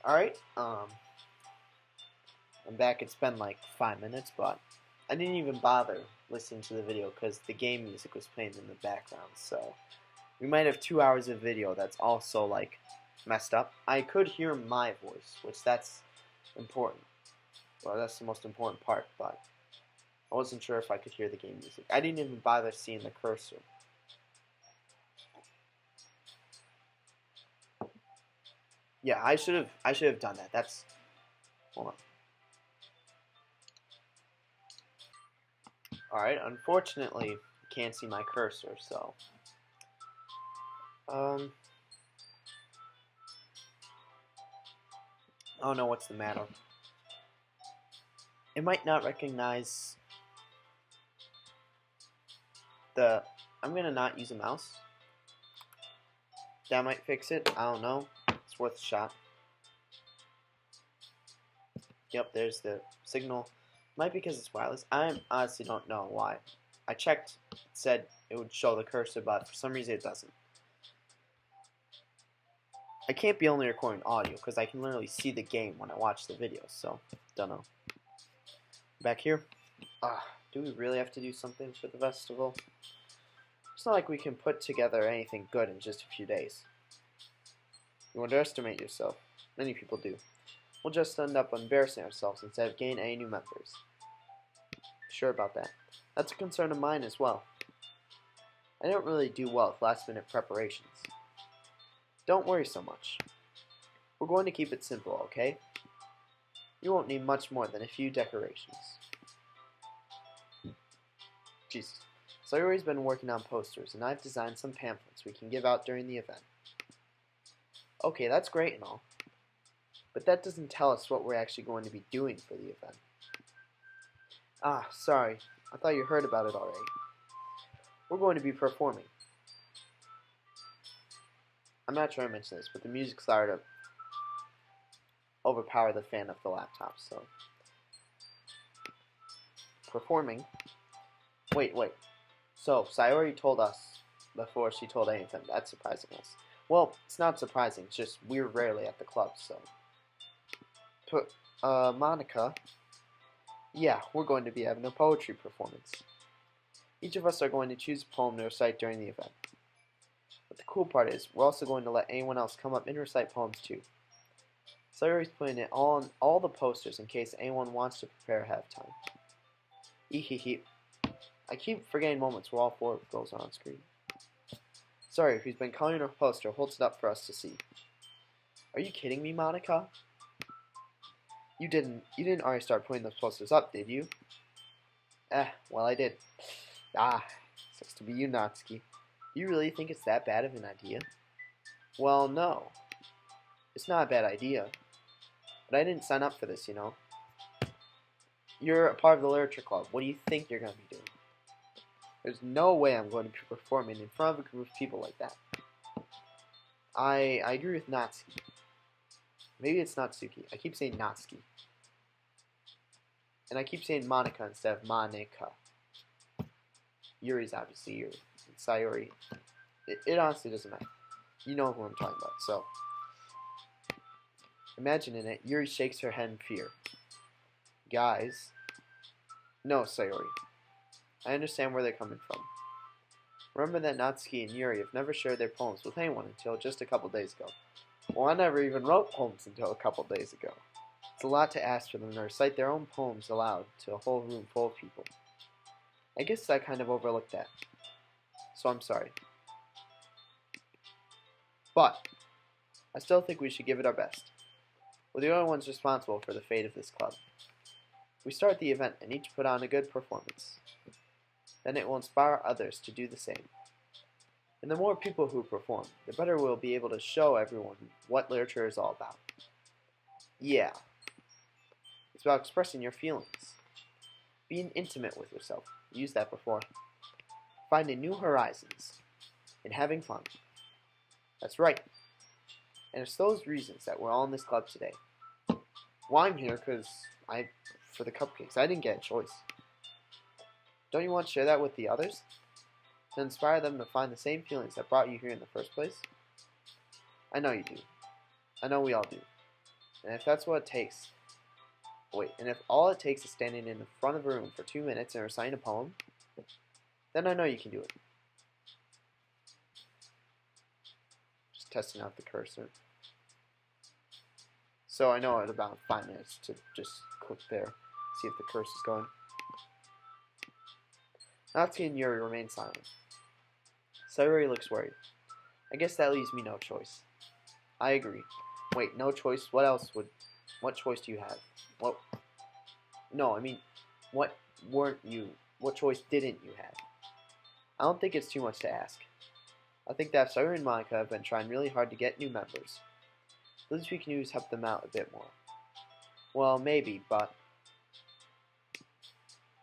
Alright, I'm back. It's been like 5 minutes, but I didn't even bother listening to the video because the game music was playing in the background, so we might have 2 hours of video that's also like messed up. I could hear my voice, which that's important. Well, that's the most important part, but I wasn't sure if I could hear the game music. I didn't even bother seeing the cursor. Yeah, I should have done that. That's hold on. Alright, unfortunately, you can't see my cursor, so I don't know what's the matter. It might not recognize the I'm gonna not use a mouse. That might fix it. I don't know. It's worth a shot. Yep, there's the signal. Might be because it's wireless. I honestly don't know why. I checked, it said it would show the cursor, but for some reason it doesn't. I can't be only recording audio because I can literally see the game when I watch the video, so don't know. Back here. Do we really have to do something for the festival? It's not like we can put together anything good in just a few days. You underestimate yourself. Many people do. We'll just end up embarrassing ourselves instead of gaining any new members. Sure about that. That's a concern of mine as well. I don't really do well with last-minute preparations. Don't worry so much. We're going to keep it simple, okay? You won't need much more than a few decorations. Jesus. Sayori's been working on posters, and I've designed some pamphlets we can give out during the event. Okay, that's great and all. But that doesn't tell us what we're actually going to be doing for the event. Sorry. I thought you heard about it already. We're going to be performing. I'm not sure I mentioned this, but the music's started to overpower the fan of the laptop, so... Performing? Wait. So, Sayori told us before she told anything. That's surprising us. Well, it's not surprising, it's just we're rarely at the club, so... Monica... Yeah, we're going to be having a poetry performance. Each of us are going to choose a poem to recite during the event. But the cool part is, we're also going to let anyone else come up and recite poems too. Sayori's putting it on all the posters in case anyone wants to prepare ahead of time. Ehehe. I keep forgetting moments where all four girls are on screen. Sorry, who's been coloring her poster holds it up for us to see. Are you kidding me, Monica? You didn't already start putting those posters up, did you? Well, I did. Sucks to be you, Natsuki. You really think it's that bad of an idea? Well, no. It's not a bad idea. But I didn't sign up for this, you know. You're a part of the literature club. What do you think you're going to be doing? There's no way I'm going to be performing in front of a group of people like that. I agree with Natsuki. Maybe it's Natsuki. I keep saying Natsuki. And I keep saying Monica instead of Monica. Yuri's obviously Yuri. And Sayori. It honestly doesn't matter. You know who I'm talking about, so. Imagine in it, Yuri shakes her head in fear. Guys. No, Sayori. I understand where they're coming from. Remember that Natsuki and Yuri have never shared their poems with anyone until just a couple days ago. Well, I never even wrote poems until a couple days ago. It's a lot to ask for them to recite their own poems aloud to a whole room full of people. I guess I kind of overlooked that. So I'm sorry. But, I still think we should give it our best. We're the only ones responsible for the fate of this club. We start the event and each put on a good performance. Then it will inspire others to do the same. And the more people who perform, the better we'll be able to show everyone what literature is all about. Yeah. It's about expressing your feelings. Being intimate with yourself. We used that before. Finding new horizons. And having fun. That's right. And it's those reasons that we're all in this club today. Well, I'm here because for the cupcakes. I didn't get a choice. Don't you want to share that with the others? To inspire them to find the same feelings that brought you here in the first place? I know you do. I know we all do. And if that's what it takes, and if all it takes is standing in the front of a room for 2 minutes and reciting a poem, then I know you can do it. Just testing out the cursor. So I know at about 5 minutes to just click there, see if the cursor's going. Natsuki and Yuri remain silent. Sayori looks worried. I guess that leaves me no choice. I agree. Wait, no choice? What choice do you have? What? No, I mean, what choice didn't you have? I don't think it's too much to ask. I think that Sayori and Monica have been trying really hard to get new members. The least we can do is help them out a bit more. Well, maybe, but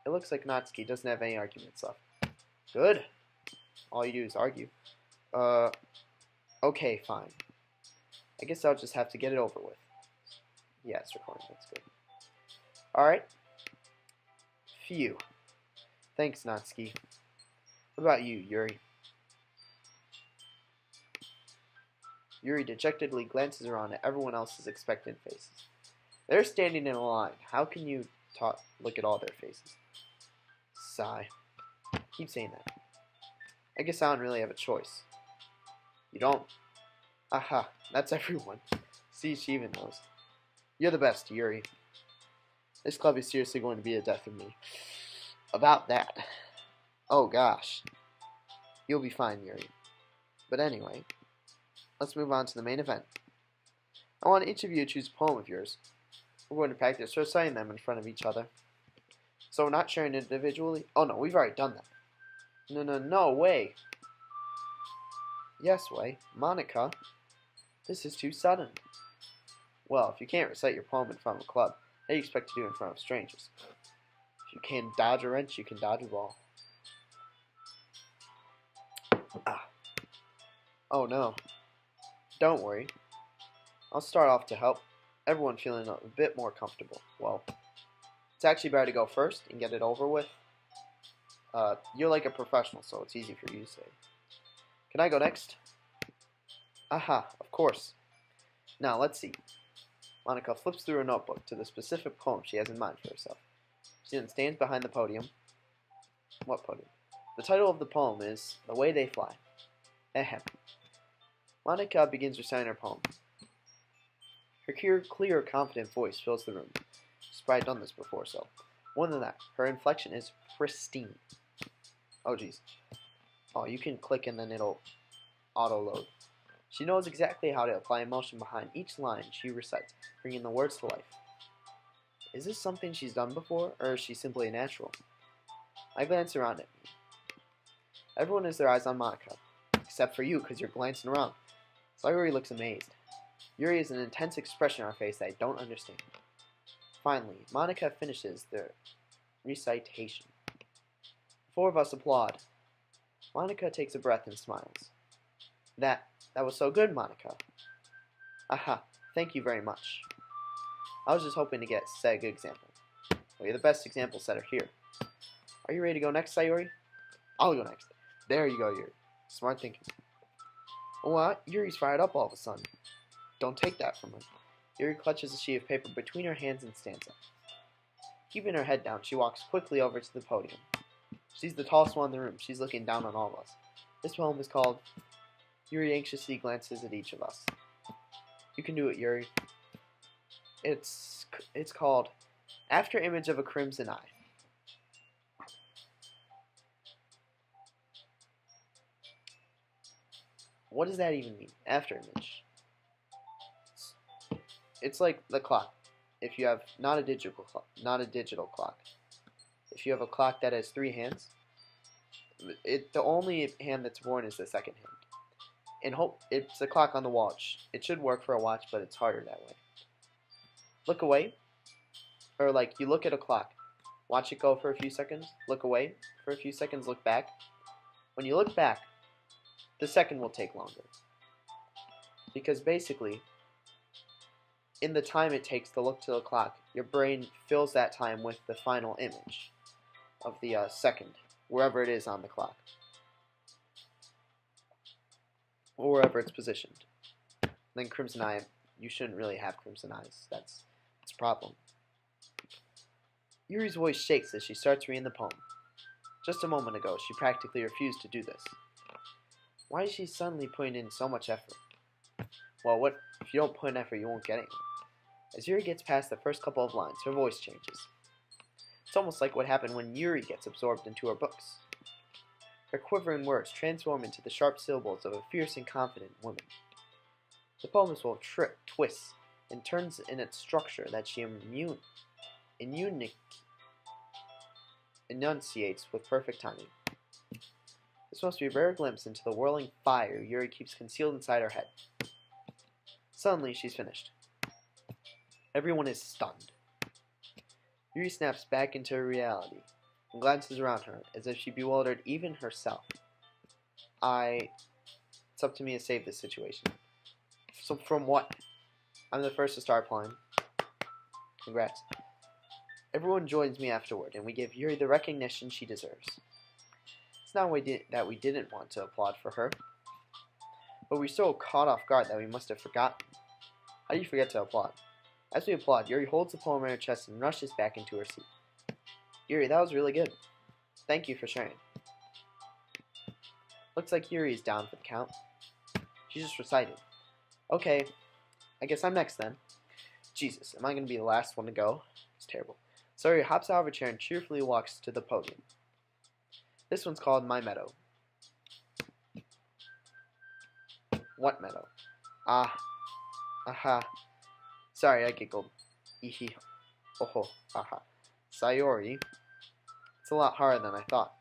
it looks like Natsuki doesn't have any arguments left. Good. All you do is argue. Okay, fine. I guess I'll just have to get it over with. Yeah, it's recording. That's good. Alright. Phew. Thanks, Natsuki. What about you, Yuri? Yuri dejectedly glances around at everyone else's expectant faces. They're standing in a line. How can you look at all their faces? Sigh. Keep saying that. I guess I don't really have a choice. You don't? Aha, that's everyone. See, she even knows. You're the best, Yuri. This club is seriously going to be a death of me. About that. Oh gosh. You'll be fine, Yuri. But anyway, let's move on to the main event. I want each of you to choose a poem of yours. We're going to practice reciting them in front of each other. So we're not sharing individually? Oh no, we've already done that. No way. Yes, way. Monica. This is too sudden. Well, if you can't recite your poem in front of a club, how do you expect to do it in front of strangers? If you can't dodge a wrench, you can dodge a ball. Ah. Oh no. Don't worry. I'll start off to help everyone feeling a bit more comfortable. Well, it's actually better to go first and get it over with. You're like a professional, so it's easy for you to say. Can I go next? Aha, of course. Now, let's see. Monica flips through a notebook to the specific poem she has in mind for herself. She then stands behind the podium. What podium? The title of the poem is The Way They Fly. Ahem. Monica begins reciting her poem. Her clear, confident voice fills the room. She's probably done this before, so. More than that, her inflection is pristine. Oh, geez. Oh, you can click and then it'll auto-load. She knows exactly how to apply emotion behind each line she recites, bringing the words to life. Is this something she's done before, or is she simply a natural? I glance around at me. Everyone has their eyes on Monica, except for you, because you're glancing around. Sayori looks amazed. Yuri has an intense expression on her face that I don't understand. Finally, Monica finishes the recitation. The four of us applaud. Monica takes a breath and smiles. That was so good, Monica. Aha, thank you very much. I was just hoping to set a good example. Well, you're the best example setter here. Are you ready to go next, Sayori? I'll go next. There you go, Yuri. Smart thinking. What? Yuri's fired up all of a sudden. Don't take that from her. Yuri clutches a sheet of paper between her hands and stands up. Keeping her head down, she walks quickly over to the podium. She's the tallest one in the room. She's looking down on all of us. This poem is called... Yuri anxiously glances at each of us. You can do it, Yuri. It's called After Image of a Crimson Eye. What does that even mean? After image. It's like the clock. If you have not a digital clock. If you have a clock that has 3 hands, the only hand that's worn is the second hand. And it's a clock on the watch. It should work for a watch, but it's harder that way. Look away, or like you look at a clock, watch it go for a few seconds, look away for a few seconds, look back. When you look back, the second will take longer. Because basically, in the time it takes to look to the clock, your brain fills that time with the final image of the second, wherever it is on the clock. Or wherever it's positioned. Then Crimson Eye you shouldn't really have crimson eyes. That's a problem. Yuri's voice shakes as she starts reading the poem. Just a moment ago, she practically refused to do this. Why is she suddenly putting in so much effort? Well, what if you don't put in effort, you won't get anywhere. As Yuri gets past the first couple of lines, her voice changes. It's almost like what happened when Yuri gets absorbed into her books. Her quivering words transform into the sharp syllables of a fierce and confident woman. The poem is full of twists, and turns in its structure that she enunciates with perfect timing. This must be a rare glimpse into the whirling fire Yuri keeps concealed inside her head. Suddenly, she's finished. Everyone is stunned. Yuri snaps back into reality and glances around her as if she bewildered even herself. It's up to me to save this situation. So from what? I'm the first to start applying. Congrats. Everyone joins me afterward, and we give Yuri the recognition she deserves. It's not that we didn't want to applaud for her, but we were so caught off guard that we must have forgotten. How do you forget to applaud? As we applaud, Yuri holds the poem in her chest and rushes back into her seat. Yuri, that was really good. Thank you for sharing. Looks like Yuri is down for the count. She just recited. Okay, I guess I'm next then. Jesus, am I going to be the last one to go? It's terrible. So Yuri hops out of her chair and cheerfully walks to the podium. This one's called My Meadow. What meadow? Aha. Sorry, I giggled. Ehe. Oho. Aha. Sayori. It's a lot harder than I thought.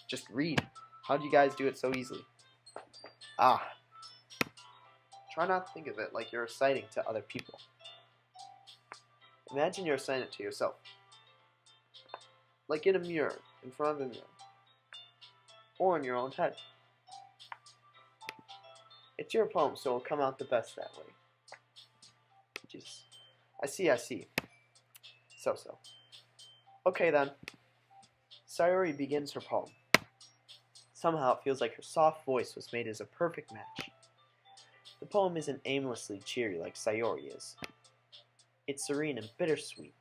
Just read. How'd you guys do it so easily? Try not to think of it like you're reciting to other people. Imagine you're reciting it to yourself. Like in a mirror, in front of a mirror. Or in your own head. It's your poem, so it'll come out the best that way. Jesus. I see. So. Okay then. Sayori begins her poem. Somehow it feels like her soft voice was made as a perfect match. The poem isn't aimlessly cheery like Sayori is. It's serene and bittersweet.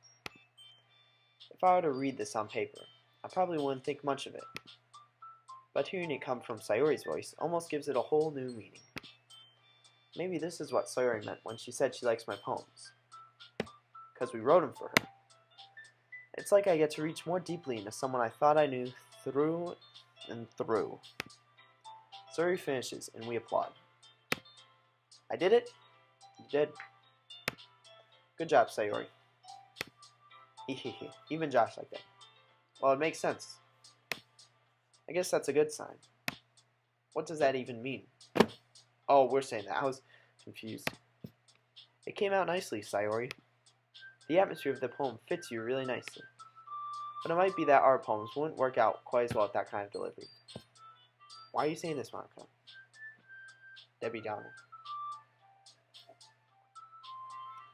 If I were to read this on paper, I probably wouldn't think much of it. But hearing it come from Sayori's voice almost gives it a whole new meaning. Maybe this is what Sayori meant when she said she likes my poems. Because we wrote them for her. It's like I get to reach more deeply into someone I thought I knew through and through. Sayori finishes and we applaud. I did it? You did. Good job, Sayori. Hehehe. Even Josh like that. Well, it makes sense. I guess that's a good sign. What does that even mean? Oh, we're saying that. I was confused. It came out nicely, Sayori. The atmosphere of the poem fits you really nicely. But it might be that our poems wouldn't work out quite as well with that kind of delivery. Why are you saying this, Monica? Debbie Downer.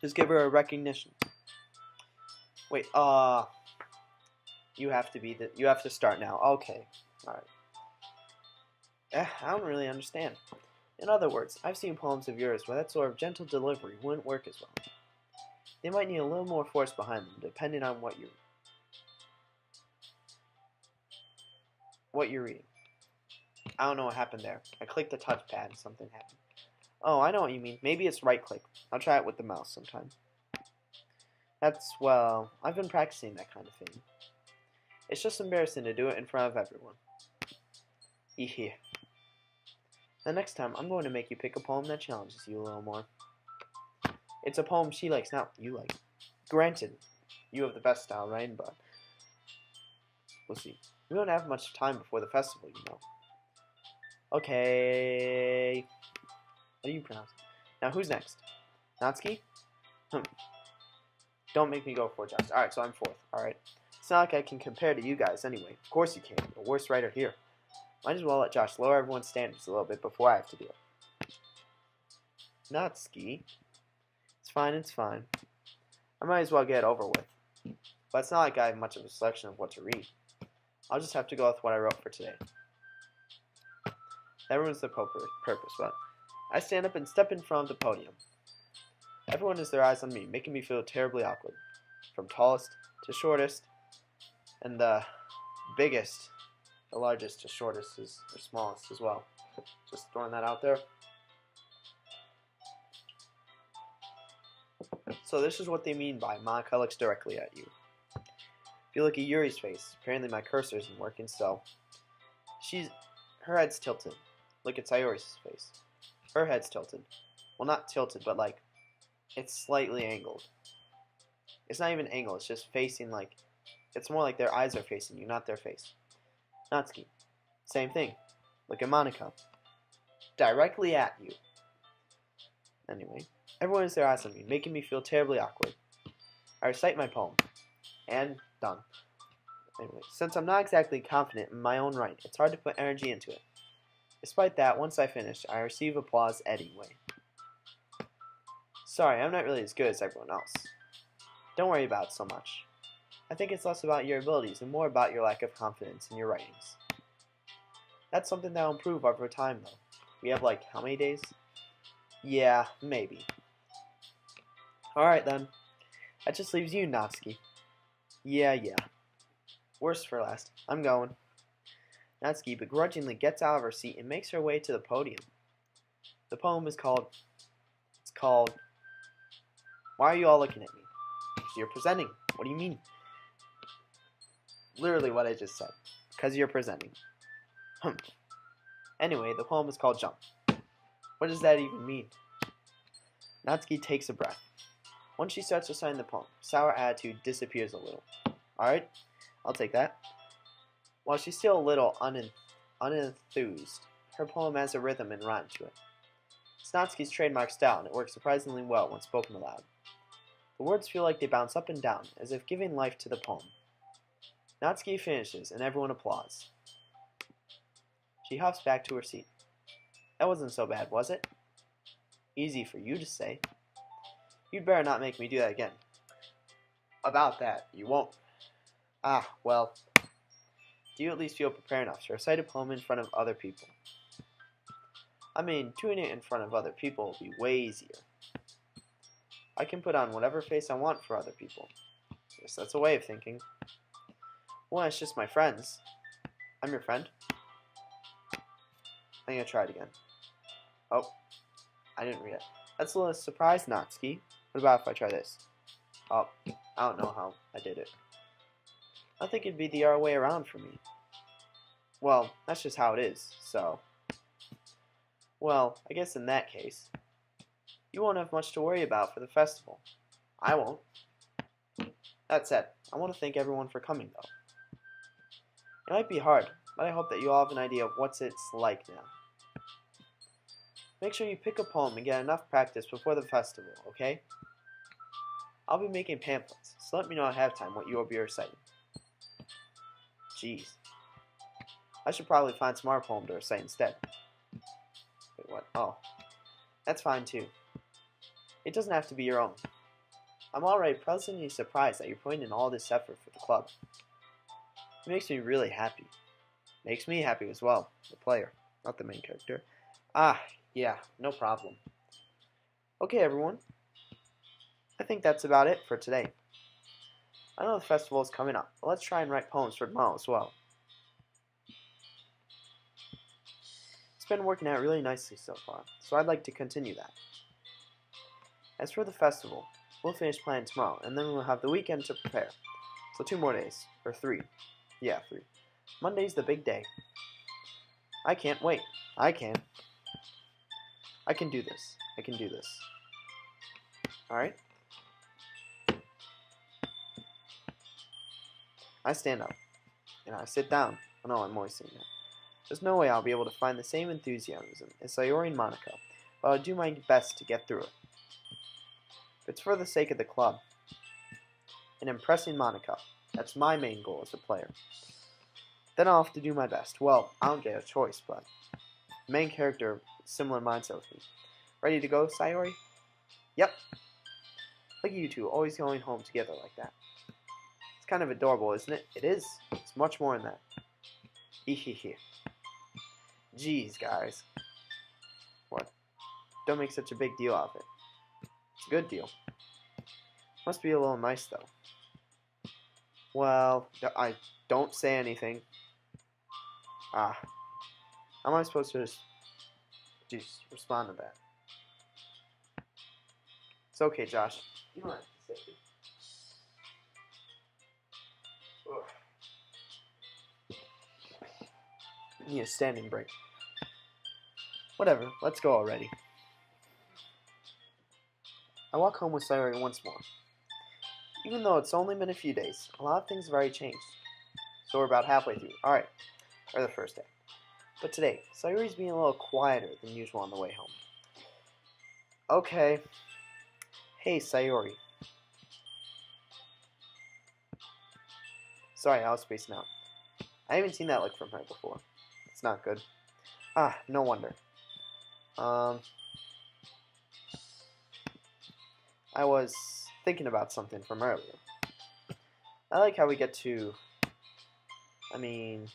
Just give her a recognition. Wait, you have to start now. Okay. Alright. I don't really understand. In other words, I've seen poems of yours where that sort of gentle delivery wouldn't work as well. They might need a little more force behind them, depending on what you're reading. I don't know what happened there. I clicked the touchpad and something happened. Oh, I know what you mean. Maybe it's right click. I'll try it with the mouse sometime. I've been practicing that kind of thing. It's just embarrassing to do it in front of everyone. Ehe. The next time, I'm going to make you pick a poem that challenges you a little more. It's a poem she likes, not you like. Granted, you have the best style, right? But we'll see. We don't have much time before the festival, you know. Okay. How do you pronounce it? Now, who's next? Natsuki? Don't make me go for it, Josh. Alright, so I'm fourth. Alright. It's not like I can compare to you guys anyway. Of course you can. The worst writer here. Might as well let Josh lower everyone's standards a little bit before I have to do it. Natsuki. It's fine. I might as well get it over with. But it's not like I have much of a selection of what to read. I'll just have to go with what I wrote for today. That ruins the purpose, but I stand up and step in front of the podium. Everyone has their eyes on me, making me feel terribly awkward. From tallest to shortest, and the biggest, the largest to shortest or smallest as well. Just throwing that out there. So this is what they mean by Monica looks directly at you. If you look at Yuri's face, apparently my cursor isn't working, so her head's tilted. Look at Sayori's face. Her head's tilted. Well, not tilted, but like it's slightly angled. It's not even angled, it's just facing like, it's more like their eyes are facing you, not their face. Natsuki, same thing. Look at Monica. Directly at you. Anyway, everyone has their eyes on me, making me feel terribly awkward. I recite my poem. And done. Anyway, since I'm not exactly confident in my own right, it's hard to put energy into it. Despite that, once I finish, I receive applause anyway. Sorry, I'm not really as good as everyone else. Don't worry about it so much. I think it's less about your abilities and more about your lack of confidence in your writings. That's something that'll improve over time, though. We have like, how many days? Yeah, maybe. Alright then. That just leaves you, Natsuki. Yeah. Worst for last. I'm going. Natsuki begrudgingly gets out of her seat and makes her way to the podium. The poem is called... It's called... Why are you all looking at me? Because you're presenting. What do you mean? Literally what I just said. Because you're presenting. Anyway, the poem is called Jump. What does that even mean? Natsuki takes a breath. Once she starts reciting the poem, sour attitude disappears a little. Alright, I'll take that. While she's still a little unenthused, her poem has a rhythm and rhyme to it. It's Natsuki's trademark style, and it works surprisingly well when spoken aloud. The words feel like they bounce up and down, as if giving life to the poem. Natsuki finishes, and everyone applauds. She hops back to her seat. That wasn't so bad, was it? Easy for you to say. You'd better not make me do that again. About that, you won't. Ah, well. Do you at least feel prepared enough to recite a poem in front of other people? I mean, doing it in front of other people will be way easier. I can put on whatever face I want for other people. Yes, that's a way of thinking. Well, it's just my friends. I'm your friend. I'm gonna try it again. Oh, I didn't read it. That's a little surprise, Natsuki. What about if I try this? Oh, I don't know how I did it. I think it'd be the other way around for me. Well, that's just how it is, so... Well, I guess in that case, you won't have much to worry about for the festival. I won't. That said, I want to thank everyone for coming, though. It might be hard, but I hope that you all have an idea of what it's like now. Make sure you pick a poem and get enough practice before the festival, okay? I'll be making pamphlets, so let me know ahead of time what you will be reciting. Jeez. I should probably find some more poem to recite instead. Wait, what? Oh. That's fine too. It doesn't have to be your own. I'm already pleasantly surprised that you're putting in all this effort for the club. It makes me really happy. Makes me happy as well, the player, not the main character. Ah, yeah, no problem. Okay, everyone. I think that's about it for today. I know the festival is coming up, but let's try and write poems for tomorrow as well. It's been working out really nicely so far, so I'd like to continue that. As for the festival, we'll finish planning tomorrow, and then we'll have the weekend to prepare. So 2 more days. Or 3. Yeah, 3. Monday's the big day. I can't wait. I can. I can do this. I can do this. Alright? I stand up. And I sit down. Oh no, I'm always sitting down. There's no way I'll be able to find the same enthusiasm as Sayori and Monica, but I'll do my best to get through it. If it's for the sake of the club, and impressing Monica, that's my main goal as a player. Then I'll have to do my best. Well, I don't get a choice, but main character, similar mindset with me. Ready to go, Sayori? Yep. Look at you two, always going home together like that. It's kind of adorable, isn't it? It is. It's much more than that. Hehehe. Jeez, guys. What? Don't make such a big deal out of it. It's a good deal. Must be a little nice, though. Well, I don't say anything. Ah, how am I supposed to just respond to that? It's okay, Josh. You don't have to say it. Ugh. Need a standing break. Whatever, let's go already. I walk home with Sayori once more. Even though it's only been a few days, a lot of things have already changed. So we're about halfway through. Alright, or the first day. But today, Sayori's being a little quieter than usual on the way home. Okay. Hey, Sayori. Sorry, I was spacing out. I haven't seen that look from her before. It's not good. Ah, no wonder. I was thinking about something from earlier. I like how we get to... Sayori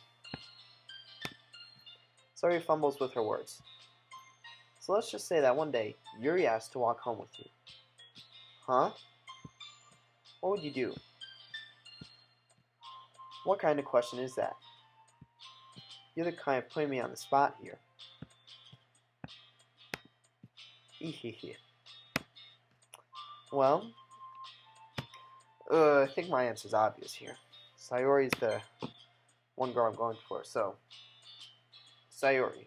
fumbles with her words. So let's just say that one day, Yuri asked to walk home with you. Huh? What would you do? What kind of question is that? You're the kind of putting me on the spot here. Well, I think my answer's obvious here. Sayori's the one girl I'm going for, so... Sayori,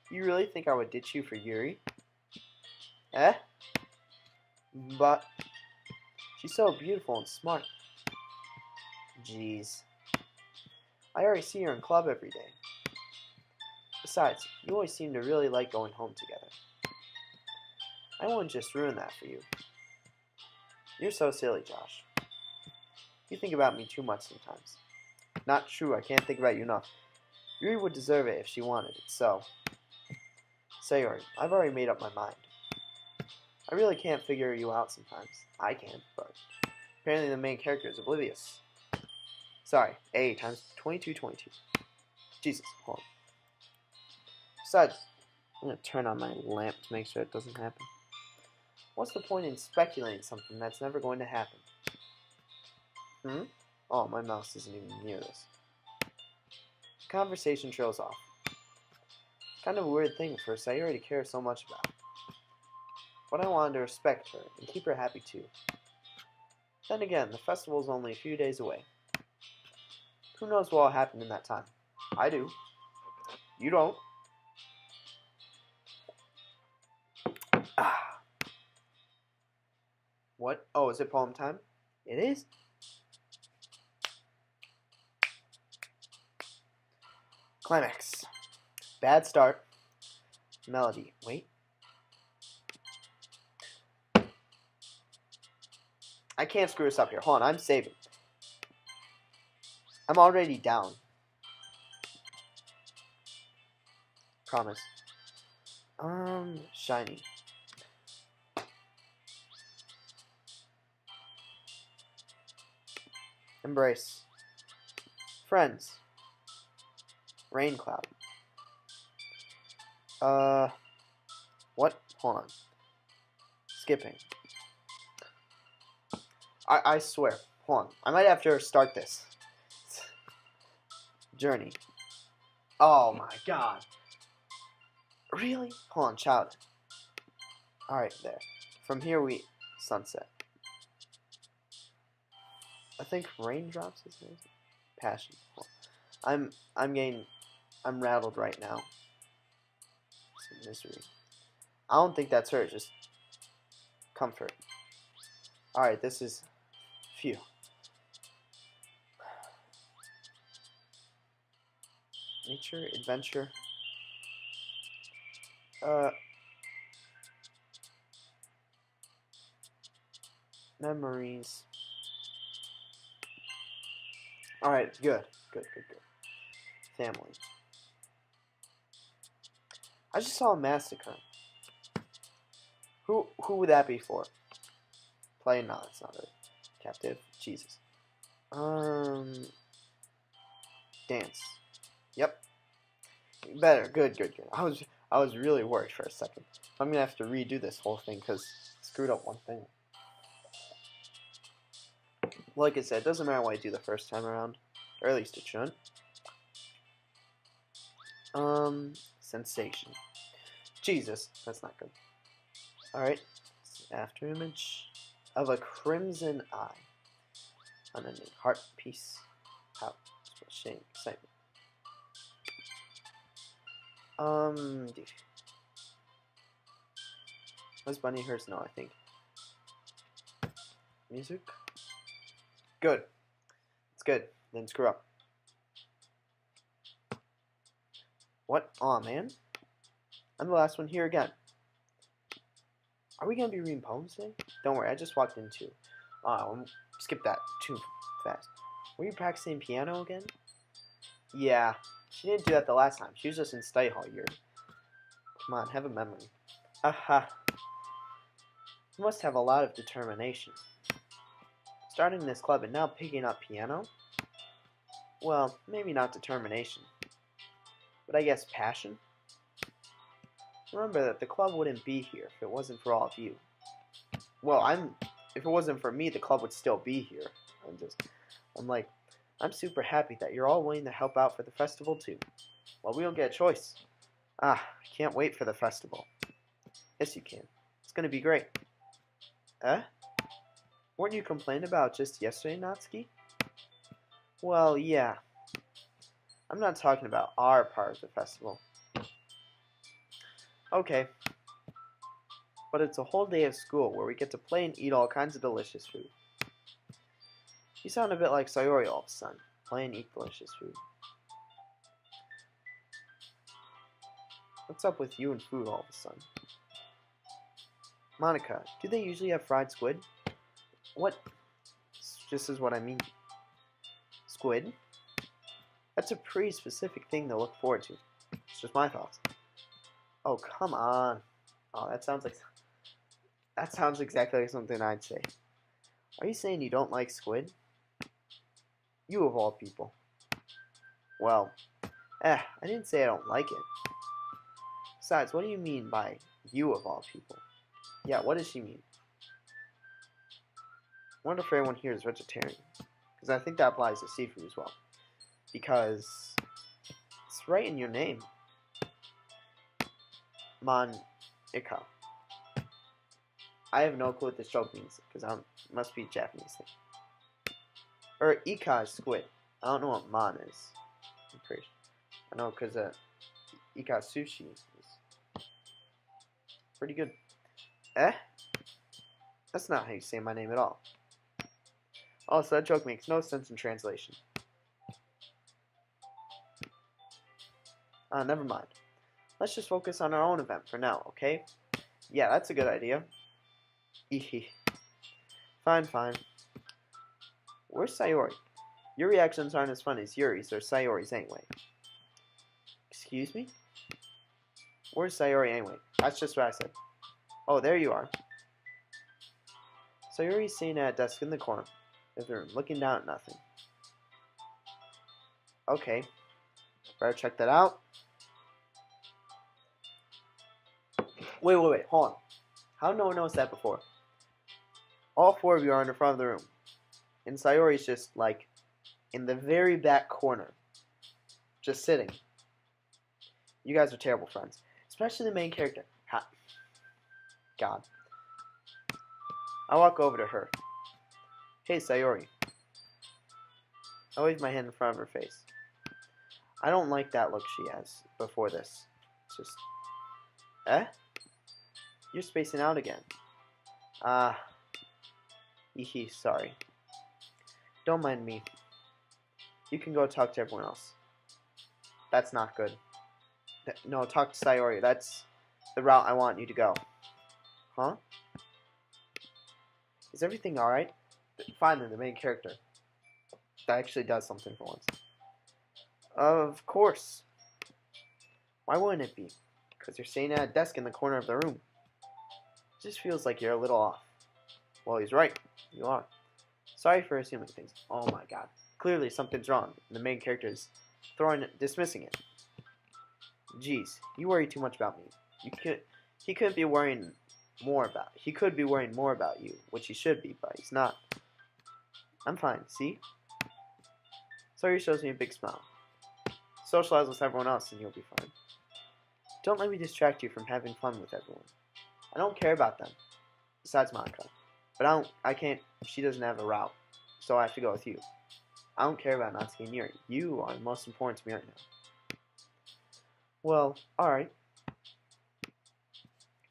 you really think I would ditch you for Yuri? Eh? But she's so beautiful and smart. Jeez. I already see her in club every day. Besides, you always seem to really like going home together. I wouldn't just ruin that for you. You're so silly, Josh. You think about me too much sometimes. Not true, I can't think about you enough. Yuri would deserve it if she wanted it, so... Sayori, I've already made up my mind. I really can't figure you out sometimes. I can, but apparently the main character is oblivious. Sorry, A times 2222. Jesus, hold on. Besides, I'm going to turn on my lamp to make sure it doesn't happen. What's the point in speculating something that's never going to happen? Oh, my mouse isn't even near this. The conversation trails off. Kind of a weird thing for Sayori to care so much about. But I wanted to respect her and keep her happy too. Then again, the festival's only a few days away. Who knows what will happen in that time? I do. You don't. What? Oh, is it poem time? It is? Climax. Bad start. Melody. Wait. I can't screw this up here. Hold on, I'm saving. I'm already down. Promise. Shiny. Embrace. Friends. Rain cloud. What? Hold on. Skipping. I swear. Hold on. I might have to start this. Journey. Oh my god. Really? Hold on, child. Alright, there. From here we... Sunset. I think raindrops is nice. Passion. I'm rattled right now. Some misery. I don't think that's her, just comfort. Alright, this is... Phew. Nature, adventure. Memories. Alright, good. Good. Family. I just saw a massacre. Who would that be for? Play? No, it's not it. Captive? Jesus. Dance. Yep. Better. Good. I was really worried for a second. I'm gonna have to redo this whole thing because I screwed up one thing. Like I said, it doesn't matter what I do the first time around. Or at least it shouldn't. Sensation. Jesus, that's not good. Alright. After image of a crimson eye. Unending heart, peace, pout, shame, excitement. Was Bunny hers? No, I think. Music? Good. It's good. Then screw up. What? Aw, man. I'm the last one here again. Are we gonna be reading poems today? Don't worry, I just walked into. Skip that too fast. Were you practicing piano again? Yeah. She didn't do that the last time. She was just in study hall. Come on, have a memory. Aha. You must have a lot of determination. Starting this club and now picking up piano? Well, maybe not determination. But I guess passion? Remember that the club wouldn't be here if it wasn't for all of you. Well, if it wasn't for me, the club would still be here. I'm super happy that you're all willing to help out for the festival too. Well, we don't get a choice. I can't wait for the festival. Yes, you can. It's gonna be great. Weren't you complaining about just yesterday, Natsuki? Well, yeah. I'm not talking about our part of the festival. Okay. But it's a whole day of school where we get to play and eat all kinds of delicious food. You sound a bit like Sayori all of a sudden. Play and eat delicious food. What's up with you and food all of a sudden? Monica, do they usually have fried squid? What? This is what I mean. Squid? That's a pretty specific thing to look forward to. It's just my thoughts. Oh, come on. Oh, that sounds exactly like something I'd say. Are you saying you don't like squid? You of all people. Well, I didn't say I don't like it. Besides, what do you mean by you of all people? Yeah, what does she mean? I wonder if everyone here is vegetarian. Because I think that applies to seafood as well. Because it's right in your name. Monica. I have no clue what this joke means. Because it must be a Japanese thing. Or Ika is squid. I don't know what man is. I'm pretty sure. I know because Ika sushi is pretty good. That's not how you say my name at all. Also, that joke makes no sense in translation. Never mind. Let's just focus on our own event for now, okay? Yeah, that's a good idea. Fine, fine. Where's Sayori? Your reactions aren't as funny as Yuri's or Sayori's anyway. Excuse me? Where's Sayori anyway? That's just what I said. Oh, there you are. Sayori's sitting at a desk in the corner of the room, looking down at nothing. Okay. Better check that out. Wait, hold on. How no one noticed that before? All four of you are in the front of the room. And Sayori's just, like, in the very back corner. Just sitting. You guys are terrible friends. Especially the main character. God. I walk over to her. Hey, Sayori. I wave my hand in front of her face. I don't like that look she has before this. It's just... You're spacing out again. Sorry. Don't mind me. You can go talk to everyone else. That's not good. No, talk to Sayori. That's the route I want you to go. Huh? Is everything alright? Finally, the main character. That actually does something for once. Of course. Why wouldn't it be? Because you're sitting at a desk in the corner of the room. It just feels like you're a little off. Well, he's right. You are. Sorry for assuming things. Oh my god. Clearly something's wrong. The main character is dismissing it. Geez, you worry too much about me. He could be worrying he could be worrying more about you, which he should be, but he's not. I'm fine, see? Sawyer shows me a big smile. Socialize with everyone else and you'll be fine. Don't let me distract you from having fun with everyone. I don't care about them, besides Monica. But she doesn't have a route, so I have to go with you. I don't care about not getting near you. You are the most important to me right now. Well, alright.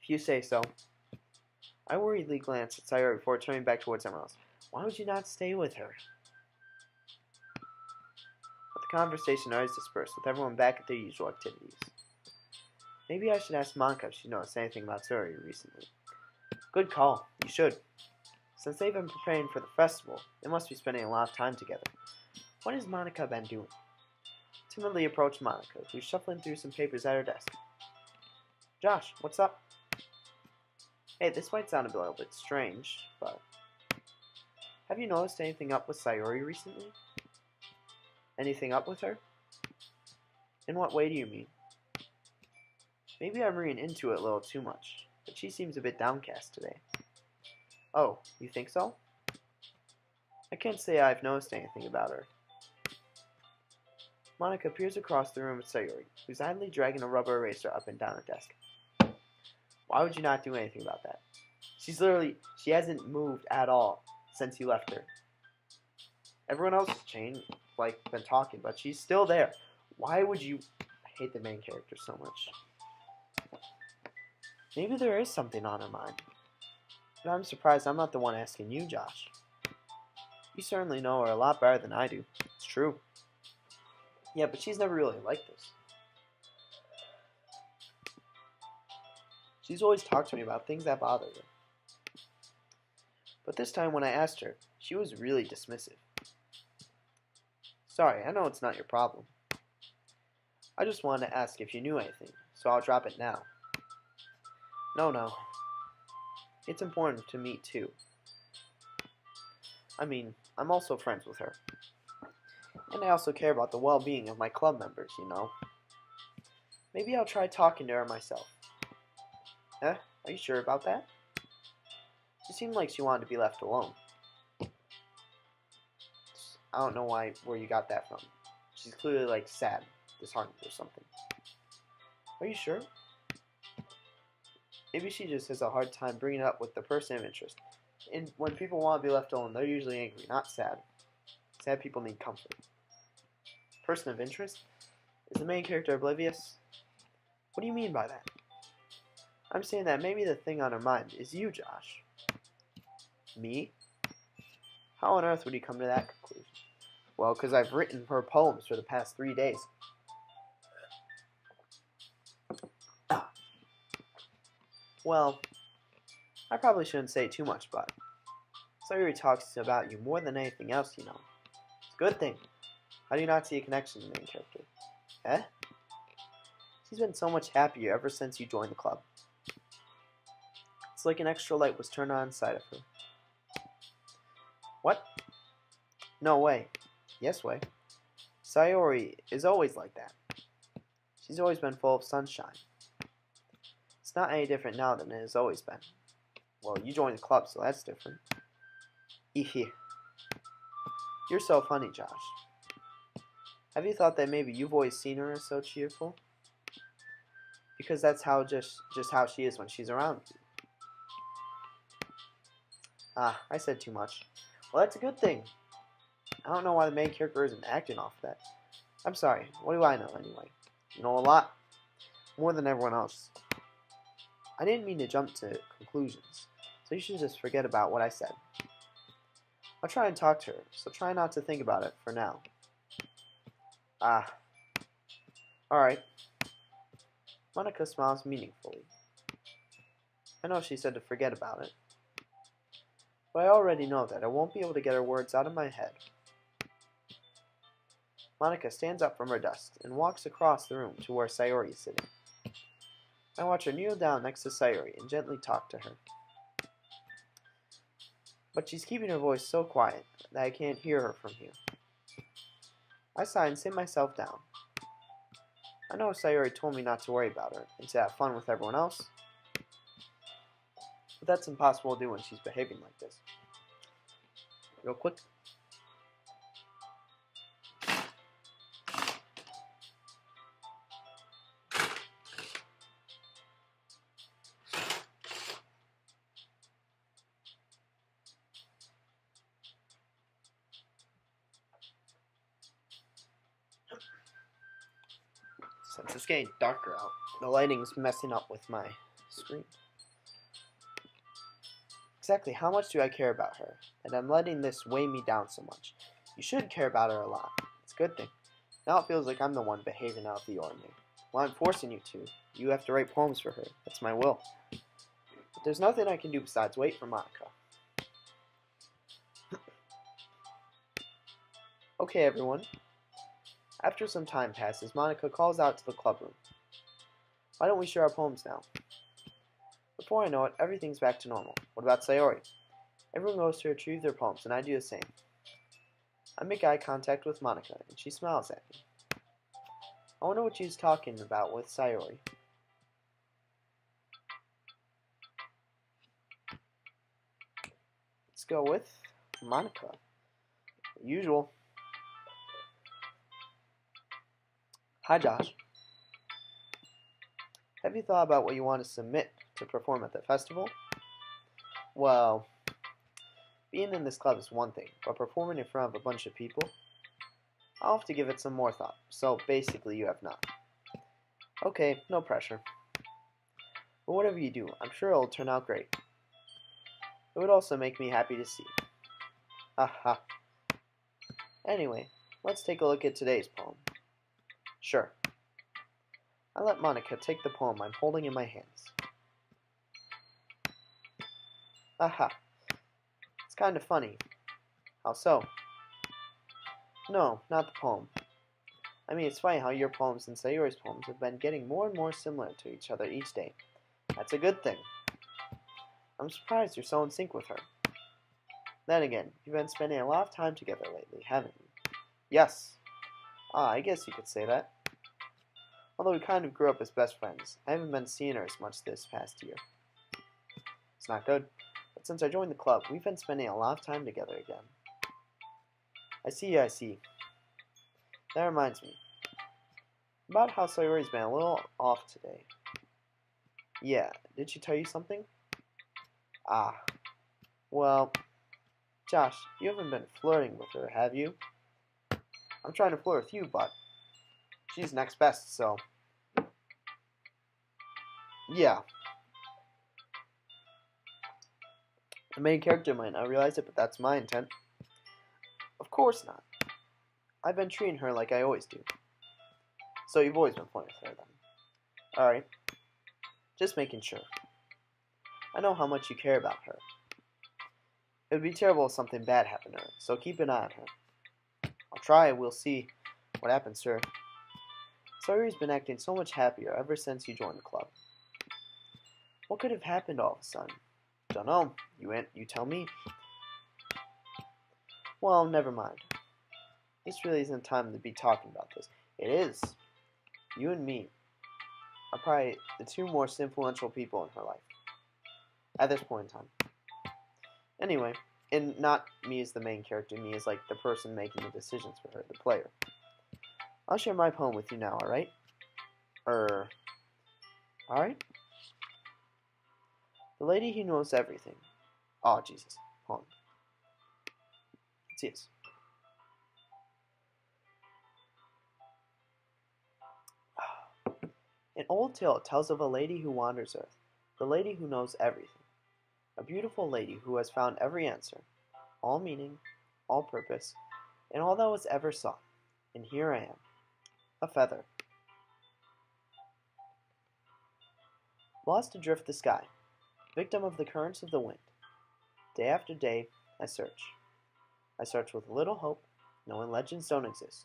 If you say so. I worriedly glanced at Sayori before turning back towards everyone else. Why would you not stay with her? But the conversation always dispersed, with everyone back at their usual activities. Maybe I should ask Monica if she knows anything about Sayori recently. Good call. You should. Since they've been preparing for the festival, they must be spending a lot of time together. What has Monica been doing? Timidly approached Monica, who's shuffling through some papers at her desk. Josh, what's up? Hey, this might sound a little bit strange, but... Have you noticed anything up with Sayori recently? Anything up with her? In what way do you mean? Maybe I'm reading into it a little too much, but she seems a bit downcast today. Oh, you think so? I can't say I've noticed anything about her. Monica peers across the room at Sayori, who's idly dragging a rubber eraser up and down her desk. Why would you not do anything about that? She hasn't moved at all since you left her. Everyone else has changed, been talking, but she's still there. Why would you... I hate the main character so much. Maybe there is something on her mind. But I'm surprised I'm not the one asking you, Josh. You certainly know her a lot better than I do. It's true. Yeah, but she's never really like this. She's always talked to me about things that bother her. But this time when I asked her, she was really dismissive. Sorry, I know it's not your problem. I just wanted to ask if you knew anything, so I'll drop it now. No. It's important to me, too. I mean, I'm also friends with her. And I also care about the well-being of my club members, you know. Maybe I'll try talking to her myself. Are you sure about that? She seemed like she wanted to be left alone. I don't know where you got that from. She's clearly, sad, disheartened or something. Are you sure? Maybe she just has a hard time bringing it up with the person of interest. And when people want to be left alone, they're usually angry, not sad. Sad people need comfort. Person of interest? Is the main character oblivious? What do you mean by that? I'm saying that maybe the thing on her mind is you, Josh. Me? How on earth would you come to that conclusion? Well, because I've written her poems for the past 3 days. Well, I probably shouldn't say too much, but Sayori talks about you more than anything else, you know. It's a good thing. How do you not see a connection to the main character? She's been so much happier ever since you joined the club. It's like an extra light was turned on inside of her. What? No way. Yes way. Sayori is always like that. She's always been full of sunshine. It's not any different now than it has always been. Well, you joined the club, so that's different. You're so funny, Josh. Have you thought that maybe you've always seen her as so cheerful? Because that's just how she is when she's around you. I said too much. Well, that's a good thing. I don't know why the main character isn't acting off that. I'm sorry. What do I know anyway? You know a lot. More than everyone else. I didn't mean to jump to conclusions, so you should just forget about what I said. I'll try and talk to her, so try not to think about it for now. Alright. Monica smiles meaningfully. I know she said to forget about it, but I already know that I won't be able to get her words out of my head. Monica stands up from her desk and walks across the room to where Sayori is sitting. I watch her kneel down next to Sayori and gently talk to her. But she's keeping her voice so quiet that I can't hear her from here. I sigh and sit myself down. I know Sayori told me not to worry about her and to have fun with everyone else, but that's impossible to do when she's behaving like this. Real quick. Since it's getting darker out, the lighting's messing up with my screen. Exactly how much do I care about her? And I'm letting this weigh me down so much. You should care about her a lot. It's a good thing. Now it feels like I'm the one behaving out of the ordinary. Well, I'm forcing you to. You have to write poems for her. That's my will. But there's nothing I can do besides wait for Monica. Okay, everyone. After some time passes, Monica calls out to the club room. Why don't we share our poems now? Before I know it, everything's back to normal. What about Sayori? Everyone goes to retrieve their poems, and I do the same. I make eye contact with Monica, and she smiles at me. I wonder what she's talking about with Sayori. Let's go with Monica. Usual. Hi, Josh. Have you thought about what you want to submit to perform at the festival? Well, being in this club is one thing, but performing in front of a bunch of people, I'll have to give it some more thought. So basically, you have not. Okay, no pressure. But whatever you do, I'm sure it'll turn out great. It would also make me happy to see. Aha. Anyway, let's take a look at today's poem. Sure. I let Monica take the poem I'm holding in my hands. Aha. It's kind of funny. How so? No, not the poem. I mean, it's funny how your poems and Sayori's poems have been getting more and more similar to each other each day. That's a good thing. I'm surprised you're so in sync with her. Then again, you've been spending a lot of time together lately, haven't you? Yes. I guess you could say that. Although we kind of grew up as best friends, I haven't been seeing her as much this past year. It's not good, but since I joined the club, we've been spending a lot of time together again. I see. That reminds me. About how Sayori's been a little off today. Yeah, did she tell you something? Well, Josh, you haven't been flirting with her, have you? I'm trying to flirt with you, but she's next best, so... Yeah. The main character might not realize it, but that's my intent. Of course not. I've been treating her like I always do. So you've always been flirting with her, then. Alright. Just making sure. I know how much you care about her. It would be terrible if something bad happened to her, so keep an eye on her. I'll try, we'll see what happens to her. Sawyer's been acting so much happier ever since you joined the club. What could have happened all of a sudden? Dunno. You tell me. Well, never mind. This really isn't time to be talking about this. It is. You and me are probably the two most influential people in her life. At this point in time. Anyway, and not me as the main character, me as like the person making the decisions for her, the player. I'll share my poem with you now, alright? Alright? The lady who knows everything. Oh, Jesus. Hold on. Let's see this. An old tale tells of a lady who wanders earth, the lady who knows everything. A beautiful lady who has found every answer, all meaning, all purpose, and all that was ever sought. And here I am, a feather. Lost adrift the sky, victim of the currents of the wind. Day after day, I search. I search with little hope, knowing legends don't exist.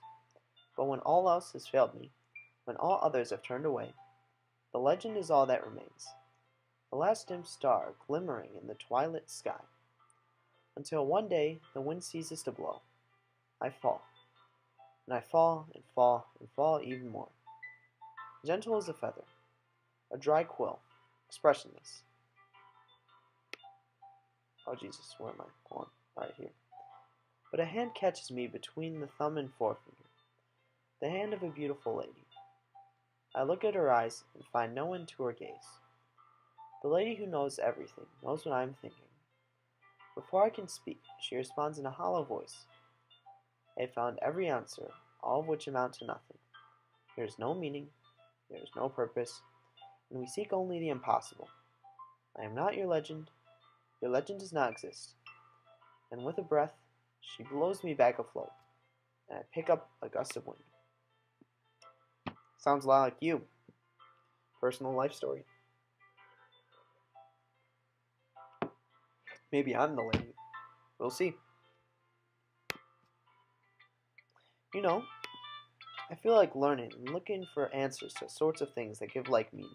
But when all else has failed me, when all others have turned away, the legend is all that remains. The last dim star glimmering in the twilit sky. Until one day the wind ceases to blow. I fall. And I fall and fall and fall even more. gentle as a feather, a dry quill, expressionless. Oh Jesus, where am I? Hold on, right here. But a hand catches me between the thumb and forefinger, the hand of a beautiful lady. I look at her eyes and find no end to her gaze. The lady who knows everything knows what I am thinking. Before I can speak, she responds in a hollow voice. I have found every answer, all of which amount to nothing. There is no meaning, there is no purpose, and we seek only the impossible. I am not your legend does not exist. And with a breath, she blows me back afloat, and I pick up a gust of wind. Sounds a lot like you. Personal life story. Maybe I'm the lady. We'll see. You know, I feel like learning and looking for answers to sorts of things that give life meaning.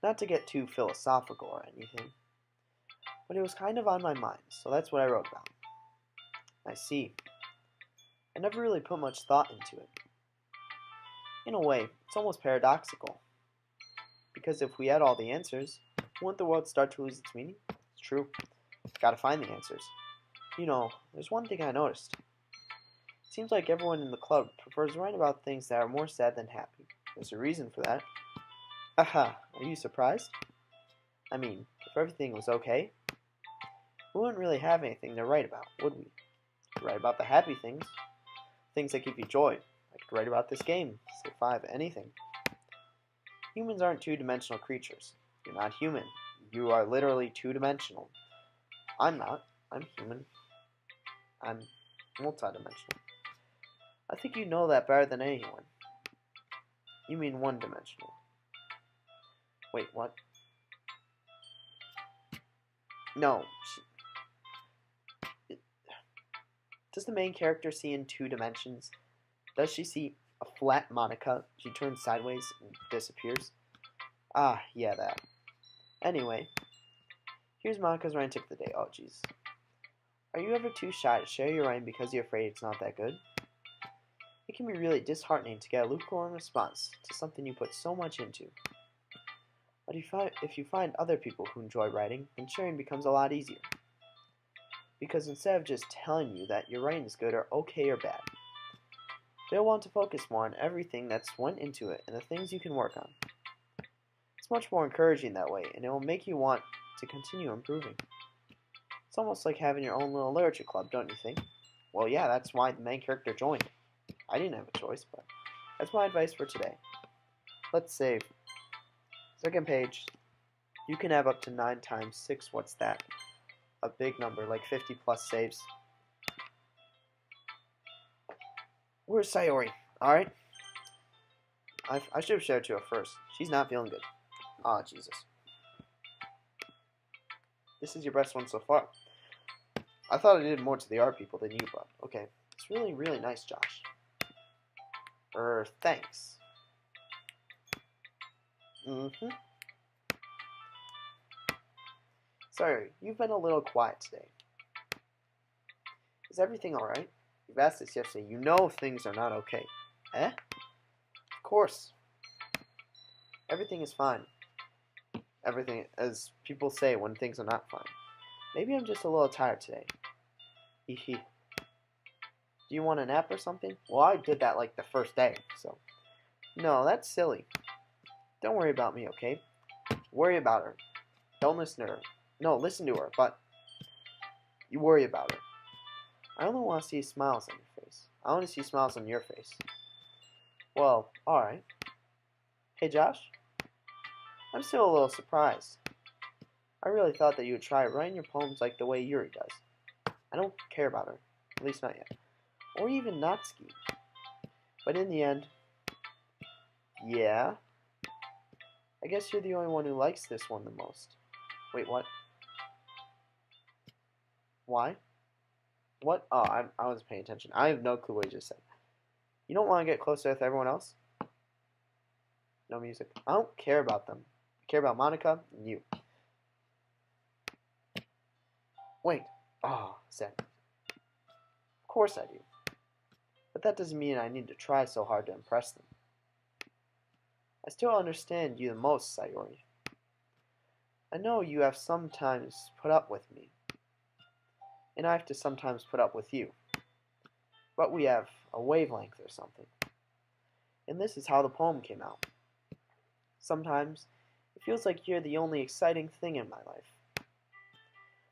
Not to get too philosophical or anything, but it was kind of on my mind, so that's what I wrote about. I see. I never really put much thought into it. In a way, it's almost paradoxical. Because if we had all the answers, wouldn't the world start to lose its meaning? It's true. Gotta find the answers. You know, there's one thing I noticed. It seems like everyone in the club prefers writing about things that are more sad than happy. There's a reason for that. Aha, are you surprised? I mean, if everything was okay, we wouldn't really have anything to write about, would we? Write about the happy things. Things that give you joy. I could write about this game, say 5, anything. Humans aren't two-dimensional creatures. You're not human. You are literally two-dimensional. I'm not. I'm human. I'm multidimensional. I think you know that better than anyone. You mean one-dimensional. Wait, what? No. Does the main character see in 2 dimensions? Does she see a flat Monica? She turns sideways and disappears? Ah, yeah, that. Anyway, here's Monica's writing tip of the day. Oh, jeez. Are you ever too shy to share your writing because you're afraid it's not that good? It can be really disheartening to get a lukewarm response to something you put so much into. But if you find other people who enjoy writing, then sharing becomes a lot easier. Because instead of just telling you that your writing is good or okay or bad, they'll want to focus more on everything that's went into it and the things you can work on. It's much more encouraging that way, and it will make you want to continue improving. It's almost like having your own little literature club, don't you think? Well, yeah, that's why the main character joined. I didn't have a choice, but that's my advice for today. Let's save. Second page. You can have up to 9 times 6. What's that? A big number, like 50 plus saves. Where's Sayori? Alright. I should have shared to her first. She's not feeling good. Ah, Jesus. This is your best one so far. I thought I did more to the art people than you, but okay. It's really, really nice, Josh. Thanks. Sorry, you've been a little quiet today. Is everything alright? You've asked this yesterday. You know things are not okay. Eh? Of course. Everything is fine. Everything, as people say when things are not fine. Maybe I'm just a little tired today. Hee. Do you want a nap or something? Well, I did that like the first day, so. No, that's silly. Don't worry about me, okay? Worry about her. Don't listen to her. No, listen to her, but you worry about her. I only want to see smiles on your face. I want to see smiles on your face. Well, alright. Hey, Josh? I'm still a little surprised. I really thought that you would try writing your poems like the way Yuri does. I don't care about her. At least not yet. Or even Natsuki. But in the end, yeah. I guess you're the only one who likes this one the most. Wait, what? Why? What? Oh, I wasn't paying attention. I have no clue what you just said. You don't want to get closer with everyone else? No music. I don't care about them. I care about Monica and you. Wait. Oh, sad. Of course I do. But that doesn't mean I need to try so hard to impress them. I still understand you the most, Sayori. I know you have sometimes put up with me, and I have to sometimes put up with you. But we have a wavelength or something. And this is how the poem came out. Sometimes it feels like you're the only exciting thing in my life.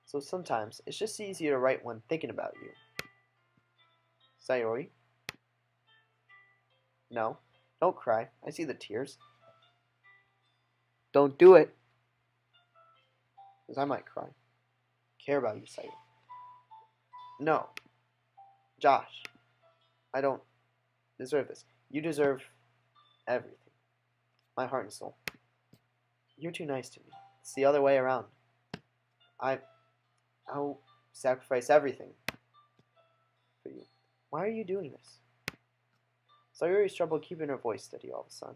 So sometimes it's just easier to write when thinking about you. Sayori? No, don't cry. I see the tears. Don't do it. Because I might cry. Care about you, Sayori. No. Josh, I don't deserve this. You deserve everything. My heart and soul. You're too nice to me. It's the other way around. I'll sacrifice everything for you. Why are you doing this? Sayori's trouble keeping her voice steady all of a sudden.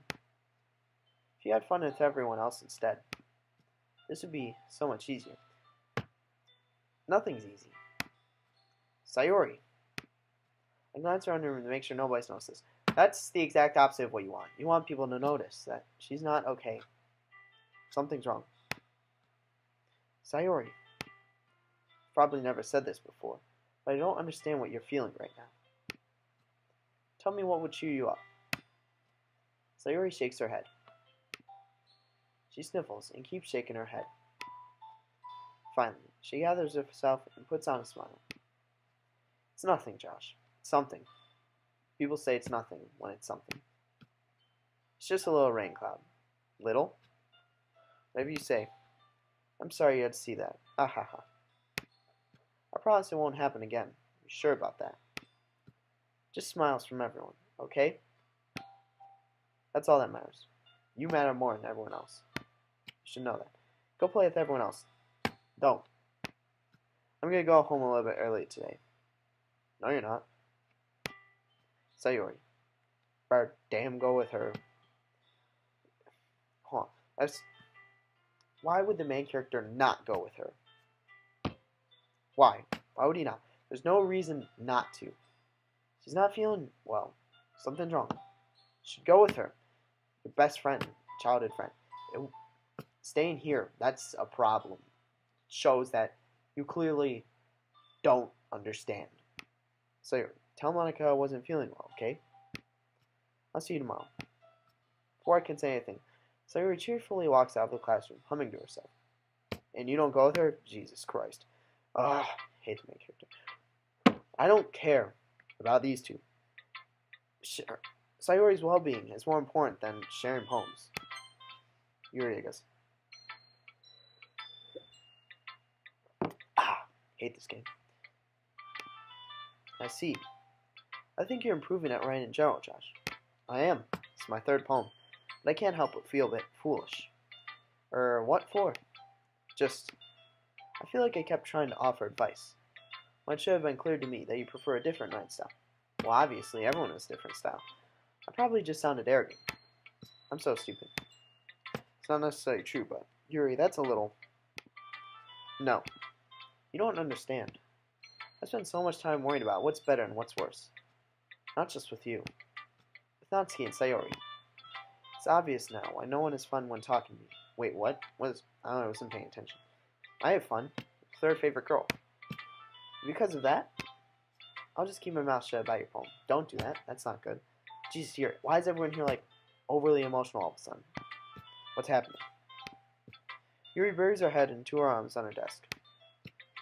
If you had fun with everyone else instead, this would be so much easier. Nothing's easy. Sayori. I glance around the room to make sure nobody's noticed this. That's the exact opposite of what you want. You want people to notice that she's not okay. Something's wrong. Sayori. Probably never said this before, but I don't understand what you're feeling right now. Tell me what would cheer you up. Sayori shakes her head. She sniffles and keeps shaking her head. Finally, she gathers herself and puts on a smile. It's nothing, Josh. It's something. People say it's nothing when it's something. It's just a little rain cloud. Little? Whatever you say. I'm sorry you had to see that. Ah ha ha. I promise it won't happen again. I'm sure about that. Just smiles from everyone, okay? That's all that matters. You matter more than everyone else. You should know that. Go play with everyone else. Don't. I'm gonna go home a little bit early today. No, you're not. Sayori. Better damn go with her. Hold on. Why would the main character not go with her? Why? Why would he not? There's no reason not to. She's not feeling well. Something's wrong. You should go with her. Your best friend, childhood friend. Staying here, that's a problem. Shows that you clearly don't understand. So tell Monica I wasn't feeling well, okay? I'll see you tomorrow. Before I can say anything, Sayori cheerfully walks out of the classroom, humming to herself. And you don't go with her? Jesus Christ. Ugh, hate the main character. I don't care about these two. Sayori's well-being is more important than sharing poems. Yuri goes. Hate this game. I see. I think you're improving at writing in general, Josh. I am. It's my third poem. But I can't help but feel a bit foolish. What for? Just, I feel like I kept trying to offer advice. When it should have been clear to me that you prefer a different writing style. Well, obviously, everyone has a different style. I probably just sounded arrogant. I'm so stupid. It's not necessarily true, but, Yuri, that's a little... No. You don't understand. I spend so much time worrying about what's better and what's worse. Not just with you. With Natsuki and Sayori. It's obvious now why no one has fun when talking to me. Wait, what? I wasn't paying attention. I have fun. Third favorite girl. Because of that, I'll just keep my mouth shut about your poem. Don't do that. That's not good. Jesus, here. Why is everyone here like overly emotional all of a sudden? What's happening? Yuri buries her head in two arms on her desk.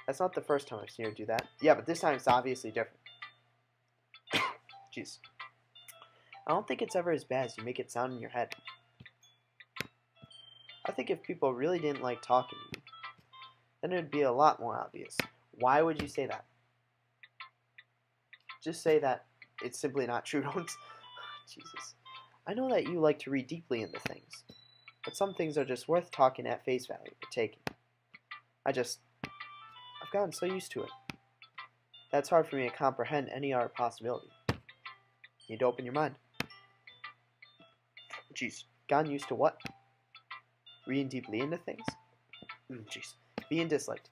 That's not the first time I've seen her do that. Yeah, but this time it's obviously different. Jeez. I don't think it's ever as bad as you make it sound in your head. I think if people really didn't like talking to you, then it would be a lot more obvious. Why would you say that? Just say that it's simply not true. Don't... Jesus. I know that you like to read deeply into things, but some things are just worth talking at face value or taking. I've gotten so used to it. That's hard for me to comprehend any other possibility. You need to open your mind. Jeez, gotten used to what? Reading deeply into things? Jeez, being disliked.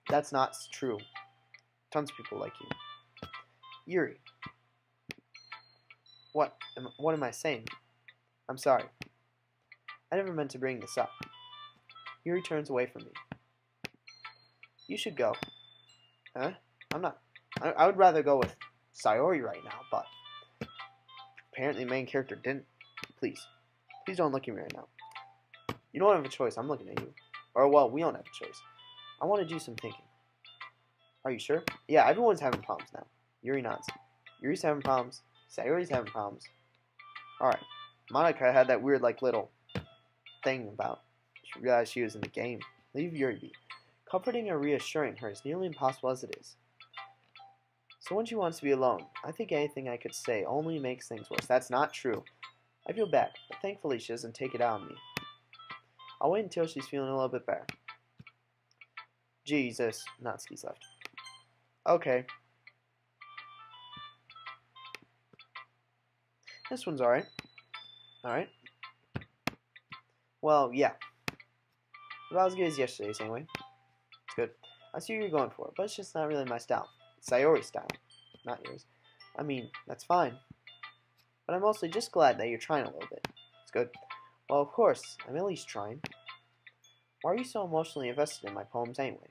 That's not true. Tons of people like you. Yuri. What am I saying? I'm sorry. I never meant to bring this up. Yuri turns away from me. You should go. Huh? I'm not. I would rather go with Sayori right now, but apparently the main character didn't. Please. Please don't look at me right now. You don't have a choice. I'm looking at you. Or, well, we don't have a choice. I want to do some thinking. Are you sure? Yeah, everyone's having problems now. Yuri nods. Yuri's having problems. Sayori's having problems. Alright. Monica had that weird, little thing about. She realized she was in the game. Leave Yuri be. Comforting or reassuring her is nearly impossible as it is. So when she wants to be alone, I think anything I could say only makes things worse. That's not true. I feel bad, but thankfully she doesn't take it out on me. I'll wait until she's feeling a little bit better. Jesus. Natsuki's left. Okay. This one's alright. Alright. Well, yeah. About as good as yesterday's, anyway. It's good. I see what you're going for, but it's just not really my style. It's Sayori's style, not yours. I mean, that's fine. But I'm mostly just glad that you're trying a little bit. It's good. Well, of course, I'm at least trying. Why are you so emotionally invested in my poems anyway?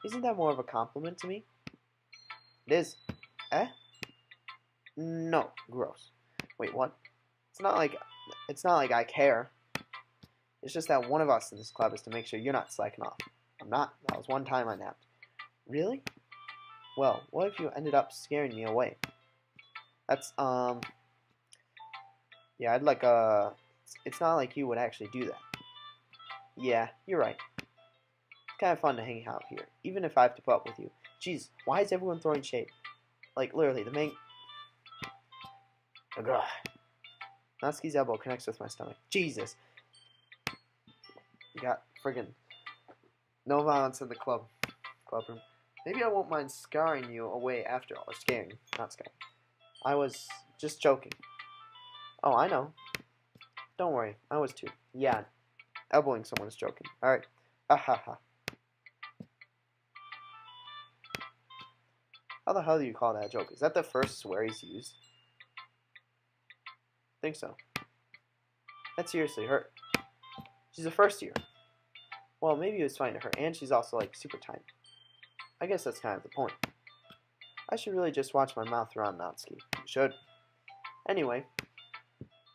Isn't that more of a compliment to me? It is. Eh? No. Gross. Wait, what? It's not like I care. It's just that one of us in this club is to make sure you're not slacking off. I'm not. That was one time I napped. Really? Well, what if you ended up scaring me away? That's, yeah, I'd like, it's not like you would actually do that. Yeah, you're right. It's kind of fun to hang out here, even if I have to put up with you. Jeez, why is everyone throwing shade? Like, literally, the main... Ugh. Natsuki's elbow connects with my stomach. Jesus! You got friggin' no violence in the club room. Maybe I won't mind scarring you away after all. Or scaring. Not scarring. I was just joking. Oh, I know. Don't worry. I was too. Yeah. Elbowing someone is joking. Alright. Ahaha. How the hell do you call that a joke? Is that the first swear he's used? I think so. That seriously hurt. She's a first year. Well, maybe it was fine to her, and she's also, super tiny. I guess that's kind of the point. I should really just watch my mouth around Natsuki. You should. Anyway,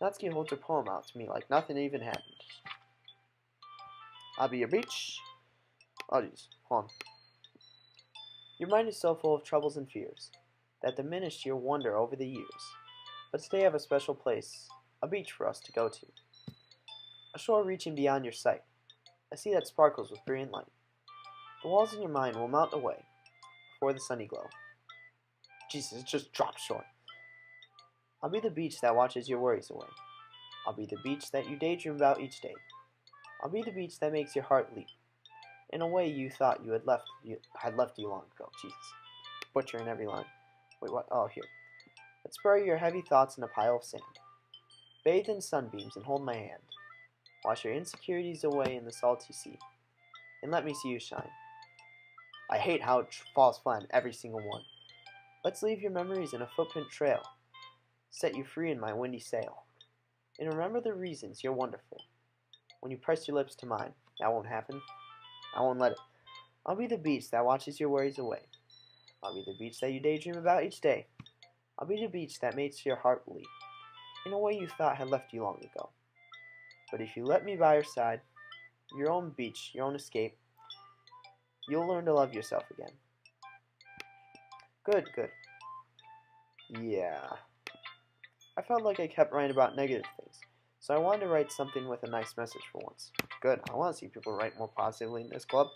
Natsuki holds her poem out to me like nothing even happened. I'll be your beach. Oh, jeez. Hold on. Your mind is so full of troubles and fears that diminish your wonder over the years. But today I have a special place, a beach for us to go to. A shore reaching beyond your sight. A sea that sparkles with brilliant light. The walls in your mind will melt away before the sunny glow. Jesus, it just dropped short. I'll be the beach that watches your worries away. I'll be the beach that you daydream about each day. I'll be the beach that makes your heart leap in a way you thought had left you long ago. Jesus. Butchering every line. Wait, what? Oh, here. Let's bury your heavy thoughts in a pile of sand. Bathe in sunbeams and hold my hand. Wash your insecurities away in the salty sea. And let me see you shine. I hate how it falls flat in every single one. Let's leave your memories in a footprint trail. Set you free in my windy sail. And remember the reasons you're wonderful. When you press your lips to mine, that won't happen. I won't let it. I'll be the beach that watches your worries away. I'll be the beach that you daydream about each day. I'll be the beach that makes your heart leap in a way you thought had left you long ago. But if you let me by your side, your own beach, your own escape, you'll learn to love yourself again. Good, good. Yeah. I felt like I kept writing about negative things, so I wanted to write something with a nice message for once. Good, I want to see people write more positively in this club.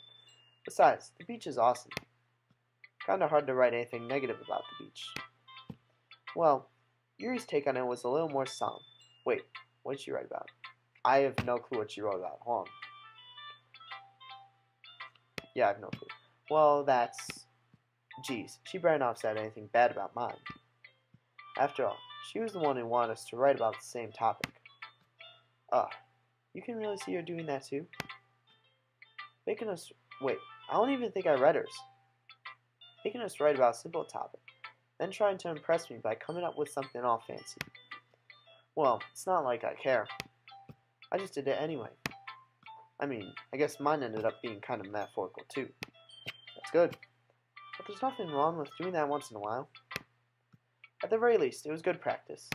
Besides, the beach is awesome. Kinda hard to write anything negative about the beach. Well, Yuri's take on it was a little more solemn. Wait, what did she write about? I have no clue what she wrote about. Hold on. Yeah, I have no clue. Well, that's... Geez, she better not have said anything bad about mine. After all, she was the one who wanted us to write about the same topic. You can really see her doing that too? Making us... Wait, I don't even think I read hers. Making us write about a simple topic, then trying to impress me by coming up with something all fancy. Well, it's not like I care. I just did it anyway. I mean, I guess mine ended up being kind of metaphorical too. That's good. But there's nothing wrong with doing that once in a while. At the very least, it was good practice.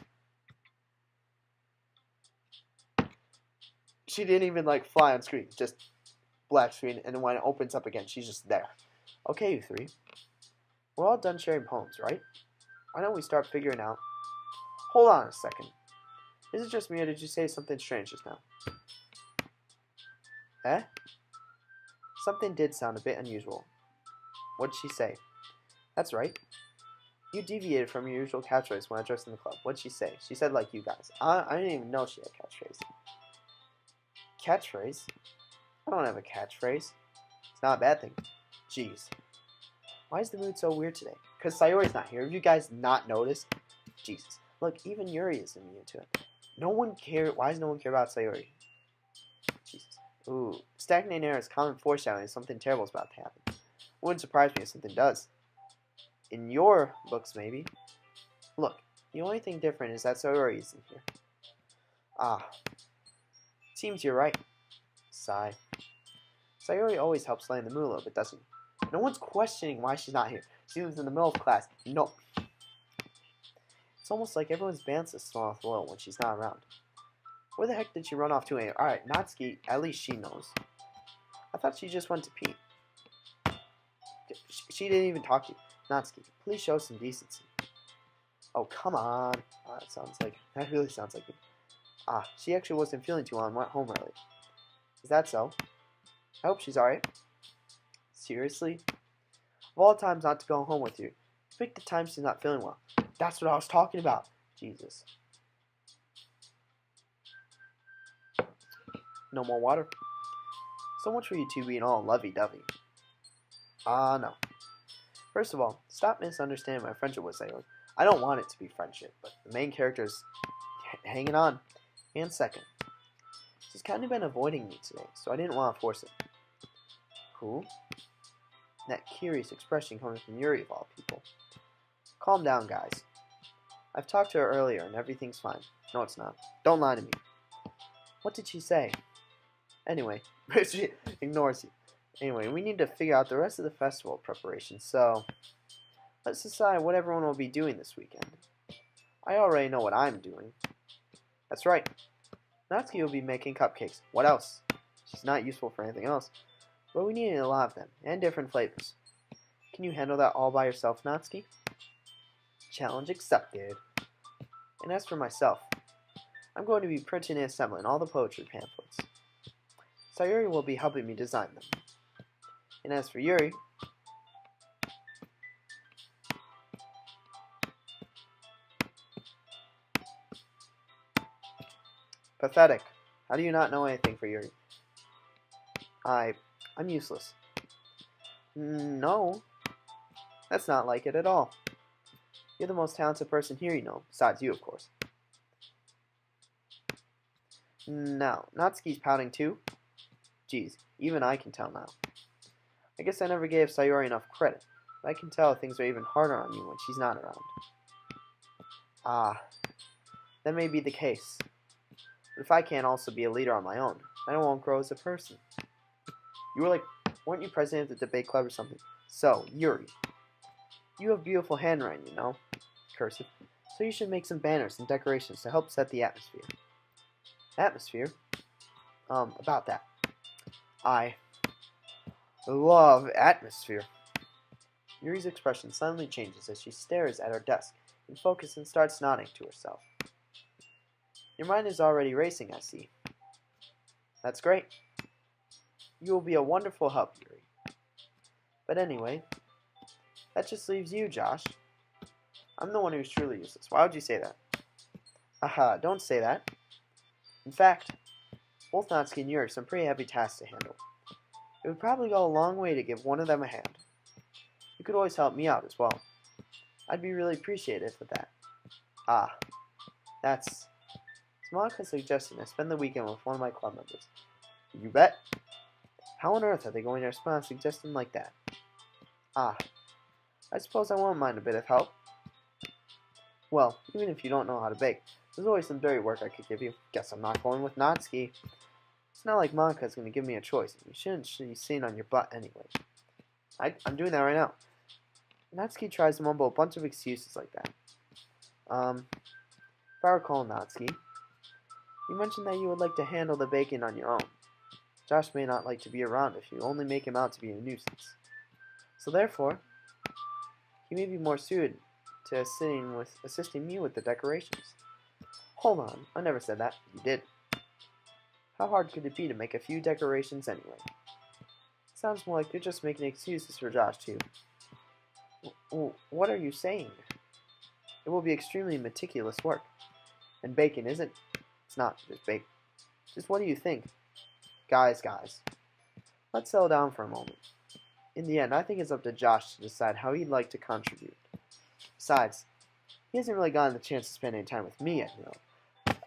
She didn't even like fly on screen, just black screen, and then when it opens up again, she's just there. Okay, you three. We're all done sharing poems, right? Why don't we start figuring out... Hold on a second. Is it just me, or did you say something strange just now? Eh? Something did sound a bit unusual. What'd she say? That's right. You deviated from your usual catchphrase when I dressed in the club. What'd she say? She said like you guys. I didn't even know she had a catchphrase. Catchphrase? I don't have a catchphrase. It's not a bad thing. Jeez. Why is the mood so weird today? Because Sayori's not here. Have you guys not noticed? Jesus. Look, even Yuri is immune to it. No one care. Why does no one care about Sayori? Jesus. Ooh. Stagnating air is common foreshadowing something terrible is about to happen. Wouldn't surprise me if something does. In your books, maybe. Look, the only thing different is that Sayori isn't here. Ah. Seems you're right. Sigh. Sayori always helps lighten the mood a little bit, doesn't he? No one's questioning why she's not here. She was in the middle of class. No. It's almost like everyone's balanced is thrown off the roll when she's not around. Where the heck did she run off to anyway? Alright, Natsuki, at least she knows. I thought she just went to pee. She didn't even talk to you. Natsuki, please show some decency. Oh, come on. That really sounds like it. Ah, she actually wasn't feeling too well and went home early. Is that so? I hope she's alright. Seriously? Of all times not to go home with you, pick the time she's not feeling well. That's what I was talking about. Jesus. No more water. So much for you two being all lovey-dovey. No. First of all, stop misunderstanding my friendship with Sayori. I don't want it to be friendship, but the main character's hanging on. And second, she's kind of been avoiding me today, so I didn't want to force it. Cool. That curious expression coming from Yuri of all people. Calm down, guys. I've talked to her earlier and everything's fine. No, it's not. Don't lie to me. What did she say? Anyway, she ignores you. Anyway, we need to figure out the rest of the festival preparation, so let's decide what everyone will be doing this weekend. I already know what I'm doing. That's right. Natsuki will be making cupcakes. What else? She's not useful for anything else, but we need a lot of them, and different flavors. Can you handle that all by yourself, Natsuki? Challenge accepted. And as for myself, I'm going to be printing and assembling all the poetry pamphlets. Sayori will be helping me design them. And as for Yuri, pathetic. How do you not know anything for Yuri? I'm useless. No, that's not like it at all. You're the most talented person here, you know, besides you, of course. Now, Natsuki's pouting too? Geez, even I can tell now. I guess I never gave Sayori enough credit, but I can tell things are even harder on you when she's not around. Ah, that may be the case. But if I can't also be a leader on my own, then I won't grow as a person. Weren't you president of the debate club or something? So, Yuri, you have beautiful handwriting, you know, cursive, so you should make some banners and decorations to help set the atmosphere. Atmosphere? About that. I love atmosphere. Yuri's expression suddenly changes as she stares at her desk and focuses and starts nodding to herself. Your mind is already racing, I see. That's great. You will be a wonderful help, Yuri. But anyway, that just leaves you, Josh. I'm the one who's truly useless. Why would you say that? Aha, don't say that. In fact, both Natsuki and Yuri have some pretty heavy tasks to handle. It would probably go a long way to give one of them a hand. You could always help me out as well. I'd be really appreciative of that. Ah, that's... Monica suggested I spend the weekend with one of my club members. You bet. How on earth are they going to respond to a suggestion like that? Ah, I suppose I won't mind a bit of help. Well, even if you don't know how to bake, There's always some dirty work I could give you. Guess I'm not going with Natsuki. It's not like Monika's going to give me a choice. You shouldn't be sitting on your butt anyway. I'm doing that right now. Natsuki tries to mumble a bunch of excuses like that. If I recall, Natsuki, you mentioned that you would like to handle the bacon on your own. Josh may not like to be around if you only make him out to be a nuisance. So therefore, he may be more suited to assisting me with the decorations. Hold on, I never said that. You did. How hard could it be to make a few decorations anyway? Sounds more like you're just making excuses for Josh too. What are you saying? It will be extremely meticulous work. And bacon isn't. It's not just bacon. Just what do you think? Guys, let's settle down for a moment. In the end, I think it's up to Josh to decide how he'd like to contribute. Besides, he hasn't really gotten the chance to spend any time with me yet, you know.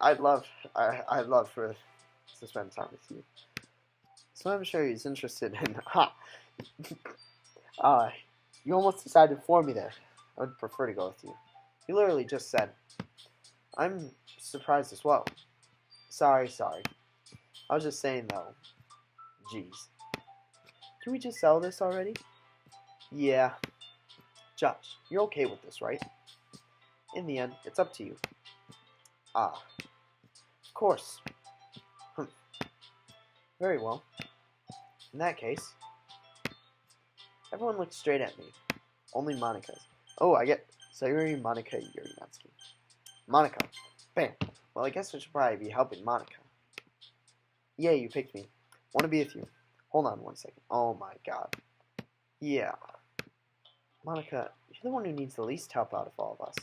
I'd love to spend time with you. So I'm sure he's interested in. You almost decided for me there. I would prefer to go with you. You literally just said. I'm surprised as well. Sorry. I was just saying though. Jeez. Can we just sell this already? Yeah. Josh, you're okay with this, right? In the end, it's up to you. Of course. Very well. In that case, everyone looks straight at me. Only Monika's. Oh, I get Sayuri, Monika, Yuri, Natsuki. Monika. Bam. Well, I guess I should probably be helping Monika. Yeah, you picked me. Want to be with you. Hold on one second. Oh my god. Yeah. Monika, you're the one who needs the least help out of all of us.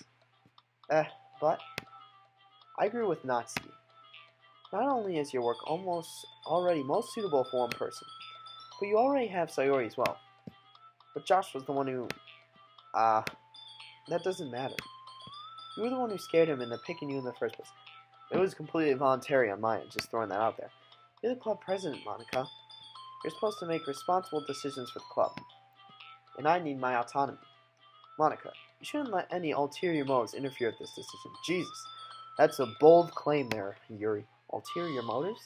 But I agree with Natsuki. Not only is your work already most suitable for one person, but you already have Sayori as well. But Josh was the one who... that doesn't matter. You were the one who scared him into picking you in the first place. It was completely voluntary on my end, just throwing that out there. You're the club president, Monika. You're supposed to make responsible decisions for the club. And I need my autonomy. Monika, you shouldn't let any ulterior motives interfere with this decision. Jesus, that's a bold claim there, Yuri. Ulterior motives?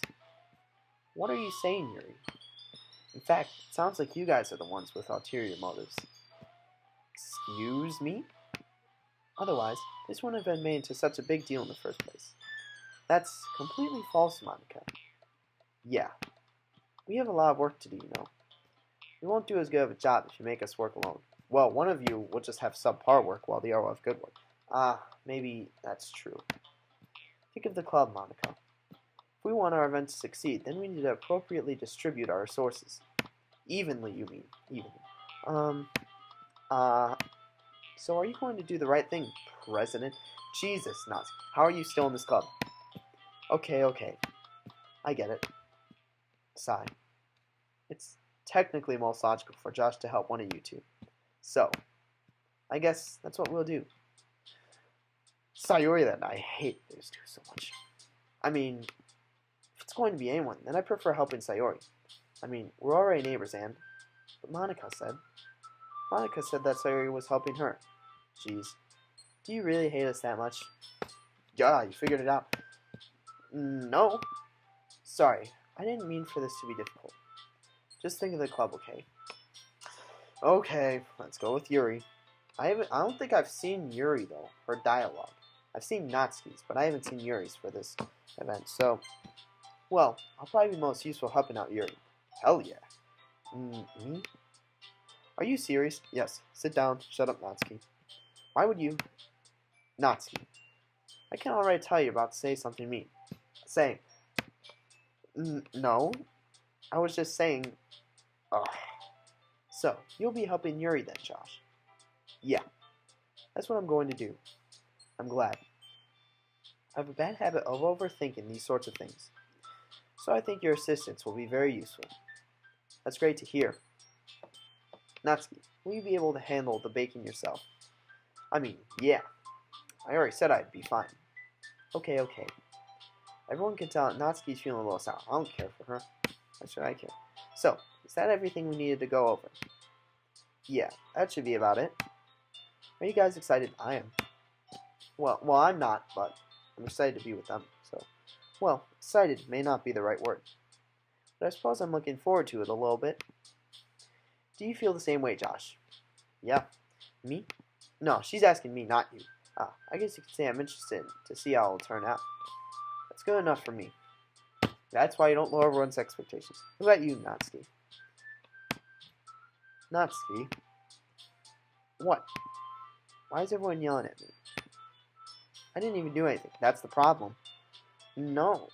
What are you saying, Yuri? In fact, it sounds like you guys are the ones with ulterior motives. Excuse me? Otherwise, this wouldn't have been made into such a big deal in the first place. That's completely false, Monika. Yeah. We have a lot of work to do, you know. We won't do as good of a job if you make us work alone. Well, one of you will just have subpar work while the other will have good work. Maybe that's true. Think of the club, Monika. If we want our event to succeed, then we need to appropriately distribute our resources. Evenly, you mean. Evenly. So are you going to do the right thing, President? Jesus, Nazi. How are you still in this club? Okay. I get it. Sigh. It's technically most logical for Josh to help one of you two. So, I guess that's what we'll do. Sayori then. I hate those two so much. I mean, if it's going to be anyone, then I prefer helping Sayori. I mean, we're already neighbors, and... But Monika said that Sayori was helping her. Jeez. Do you really hate us that much? Yeah, you figured it out. No. Sorry, I didn't mean for this to be difficult. Just think of the club, okay? Okay, let's go with Yuri. I don't think I've seen Yuri, though, her dialogue. I've seen Natsuki's, but I haven't seen Yuri's for this event, so... Well, I'll probably be most useful helping out Yuri. Hell yeah. Me? Are you serious? Yes. Sit down. Shut up, Natsuki. Why would you... Natsuki. I can already tell you're about to say something mean. Say. No. I was just saying... Ugh. So, you'll be helping Yuri then, Josh. Yeah. That's what I'm going to do. I'm glad. I have a bad habit of overthinking these sorts of things. So I think your assistance will be very useful. That's great to hear. Natsuki, will you be able to handle the baking yourself? I mean, yeah. I already said I'd be fine. Okay. Everyone can tell Natsuki's feeling a little sour. I don't care for her. Why should I care? So, is that everything we needed to go over? Yeah, that should be about it. Are you guys excited? I am. Well, I'm not, but I'm excited to be with them, so... Well, excited may not be the right word. But I suppose I'm looking forward to it a little bit. Do you feel the same way, Josh? Yeah. Me? No, she's asking me, not you. I guess you could say I'm interested to see how it'll turn out. That's good enough for me. That's why you don't lower everyone's expectations. What about you, Natsuki? Natsuki? What? Why is everyone yelling at me? I didn't even do anything. That's the problem. No.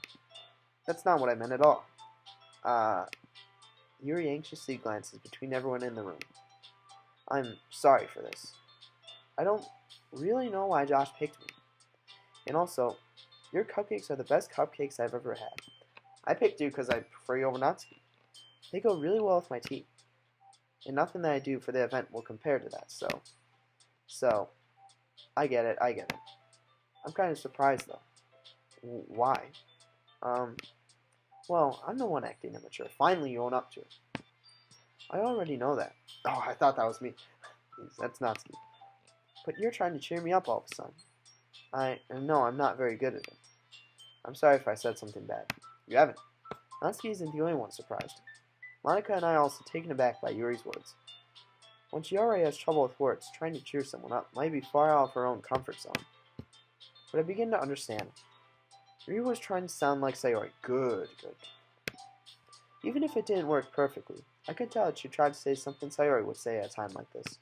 That's not what I meant at all. Yuri anxiously glances between everyone in the room. I'm sorry for this. I don't really know why Josh picked me. And also, your cupcakes are the best cupcakes I've ever had. I picked you because I prefer you over Natsuki. They go really well with my tea. And nothing that I do for the event will compare to that, So, I get it. I'm kind of surprised, though. Why? Well, I'm the one acting immature. Finally, you own up to it. I already know that. Oh, I thought that was me. That's Natsuki. But you're trying to cheer me up all of a sudden. No, I'm not very good at it. I'm sorry if I said something bad. You haven't. Natsuki isn't the only one surprised. Monica and I are also taken aback by Yuri's words. When she already has trouble with words, trying to cheer someone up might be far out of her own comfort zone. But I begin to understand. Yuri was trying to sound like Sayori. Good. Even if it didn't work perfectly, I could tell that she tried to say something Sayori would say at a time like this.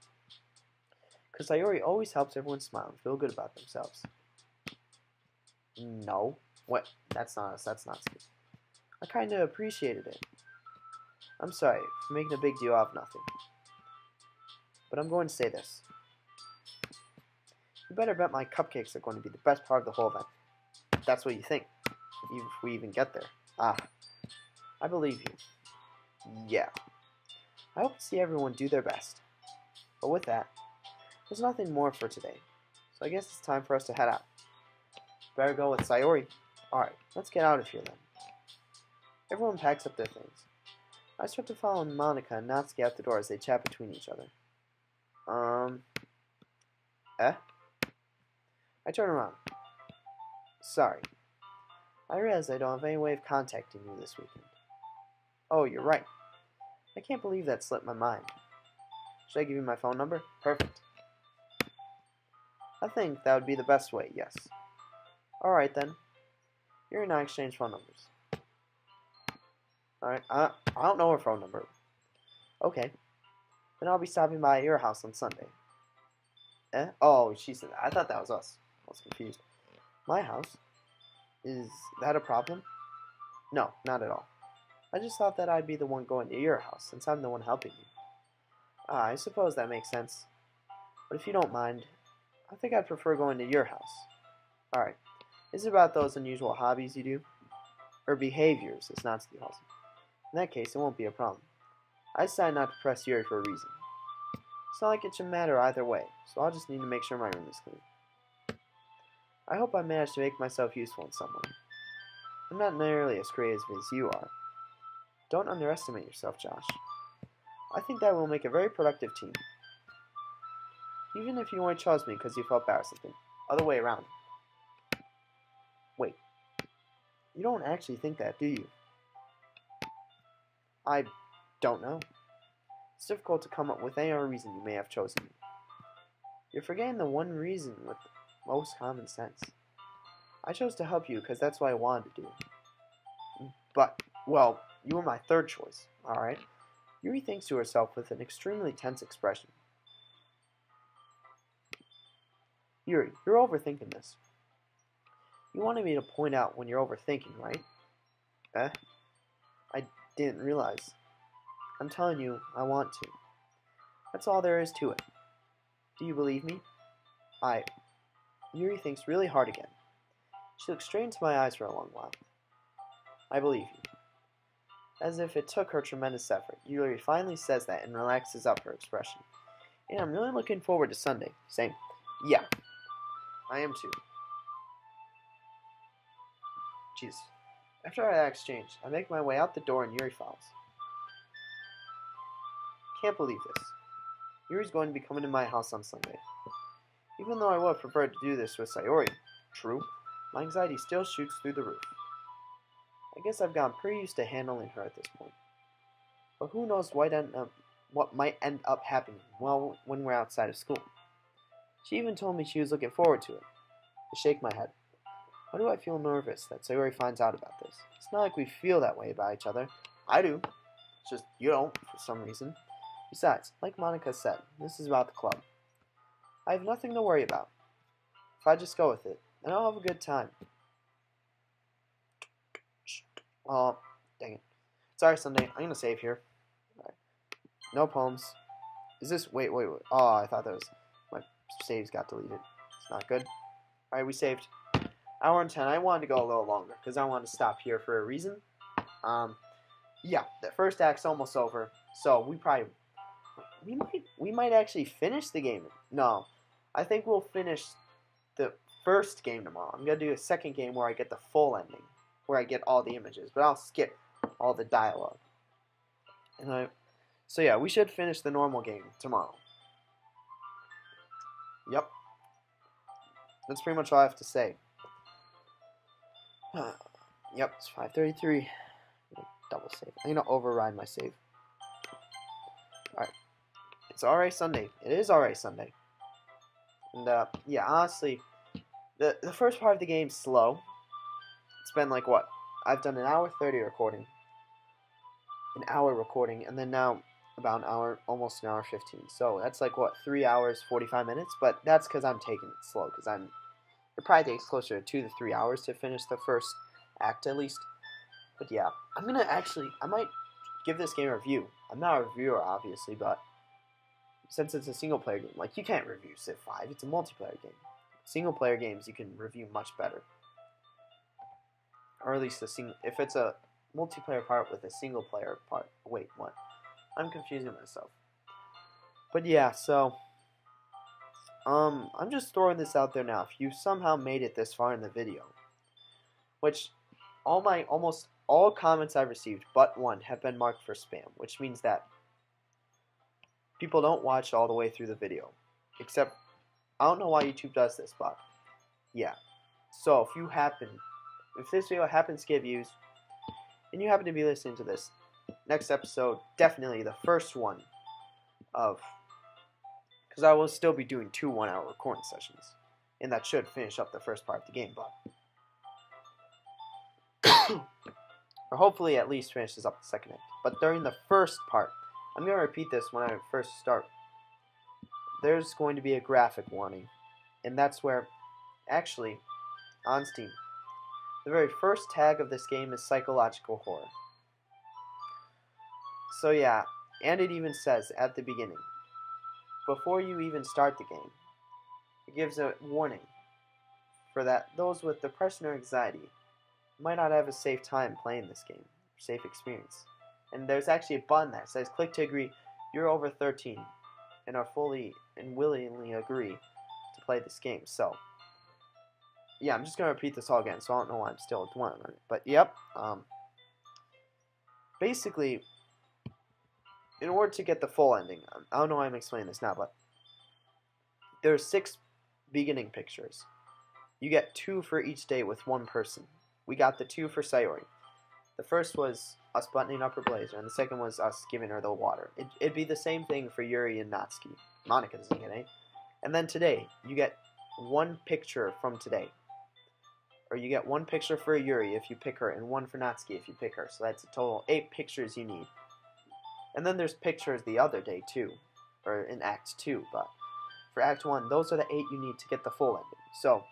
Because Sayori always helps everyone smile and feel good about themselves. No. What? That's not us. That's not good. I kind of appreciated it. I'm sorry for making a big deal out of nothing. But I'm going to say this. You better bet my cupcakes are going to be the best part of the whole event. That's what you think. If we even get there. I believe you. Yeah. I hope to see everyone do their best. But with that, there's nothing more for today. So I guess it's time for us to head out. Better go with Sayori. Alright, let's get out of here then. Everyone packs up their things. I start to follow Monica and Natsuki out the door as they chat between each other. I turn around. Sorry. I realize I don't have any way of contacting you this weekend. Oh, you're right. I can't believe that slipped my mind. Should I give you my phone number? Perfect. I think that would be the best way, yes. Alright then. You're and I exchange phone numbers. Alright, I don't know her phone number. Okay. Then I'll be stopping by at your house on Sunday. Oh, she said that. I thought that was us. I was confused. My house? Is that a problem? No, not at all. I just thought that I'd be the one going to your house, since I'm the one helping you. I suppose that makes sense. But if you don't mind, I think I'd prefer going to your house. Alright. Is it about those unusual hobbies you do? Or behaviors, as Natsuki calls them. In that case, it won't be a problem. I decided not to press Yuri for a reason. It's not like it should matter either way, so I'll just need to make sure my room is clean. I hope I managed to make myself useful in some way. I'm not nearly as creative as you are. Don't underestimate yourself, Josh. I think that we'll make a very productive team. Even if you only chose me because you felt bad or something. Other way around. Wait. You don't actually think that, do you? I don't know. It's difficult to come up with any other reason you may have chosen me. You're forgetting the one reason with the most common sense. I chose to help you because that's what I wanted to do. But, well, you were my third choice, alright? Yuri thinks to herself with an extremely tense expression. Yuri, you're overthinking this. You wanted me to point out when you're overthinking, right? I didn't realize. I'm telling you, I want to. That's all there is to it. Do you believe me? Yuri thinks really hard again. She looks straight into my eyes for a long while. I believe you. As if it took her tremendous effort, Yuri finally says that and relaxes up her expression. And I'm really looking forward to Sunday. Same. Yeah. I am too. Jeez. After our exchange, I make my way out the door and Yuri follows. Can't believe this. Yuri's going to be coming to my house on Sunday. Even though I would have preferred to do this with Sayori. True. My anxiety still shoots through the roof. I guess I've gotten pretty used to handling her at this point. But who knows what might end up happening when we're outside of school. She even told me she was looking forward to it. I shake my head. Why do I feel nervous that Sayori finds out about this? It's not like we feel that way about each other. I do. It's just you don't, for some reason. Besides, like Monica said, this is about the club. I have nothing to worry about. If I just go with it, then I'll have a good time. Oh, dang it. Sorry, Sunday. I'm gonna save here. Right. No poems. Is this... Wait. Oh, I thought that was... My saves got deleted. It's not good. Alright, we saved. Hour and 10. I wanted to go a little longer, because I wanted to stop here for a reason. Yeah, the first act's almost over. So, we might actually finish the game. No. I think we'll finish the first game tomorrow. I'm gonna do a second game where I get the full ending. Where I get all the images, but I'll skip all the dialogue. So yeah, we should finish the normal game tomorrow. Yep. That's pretty much all I have to say. Yep, it's 5:33. Double save. I'm gonna override my save. Alright. It's Alright Sunday. It is Alright Sunday. And yeah, honestly, the first part of the game's slow. It's been like what? I've done an hour 30 recording. An hour recording, and then now about an hour, almost an hour 15. So that's like what, 3 hours 45 minutes? But that's because I'm taking it slow. Because it probably takes closer to 2 to 3 hours to finish the first act at least. But yeah, I might give this game a review. I'm not a reviewer obviously, but since it's a single player game, like you can't review Civ 5. It's a multiplayer game. Single player games you can review much better. Or at least if it's a multiplayer part with a single player part. Wait, what? I'm confusing myself. But yeah, so I'm just throwing this out there now. If you somehow made it this far in the video, which almost all comments I've received but one have been marked for spam, which means that people don't watch all the way through the video. Except I don't know why YouTube does this, but yeah. So if this video happens to get views, and you happen to be listening to this, next episode, definitely the first one of, because I will still be doing 2 1-hour recording sessions, and that should finish up the first part of the game, but, or hopefully at least finishes up the second act. But during the first part, I'm going to repeat this when I first start, there's going to be a graphic warning, and that's where, actually, on Steam, the very first tag of this game is psychological horror. So yeah, and it even says at the beginning, before you even start the game, it gives a warning for that those with depression or anxiety might not have a safe time playing this game, safe experience. And there's actually a button that says click to agree you're over 13 and are fully and willingly agree to play this game. So yeah, I'm just going to repeat this all again, so I don't know why I'm still dwelling on it. But, yep, basically, in order to get the full ending, I don't know why I'm explaining this now, but there's 6 beginning pictures. You get 2 for each day with 1 person. We got the 2 for Sayori. The first was us buttoning up her blazer, and the second was us giving her the water. It'd be the same thing for Yuri and Natsuki. Monica doesn't get any. And then today, you get 1 picture from today. Or you get 1 picture for Yuri if you pick her, and 1 for Natsuki if you pick her. So that's a total 8 pictures you need. And then there's pictures the other day too, or in Act 2. But for Act 1, those are the 8 you need to get the full ending. So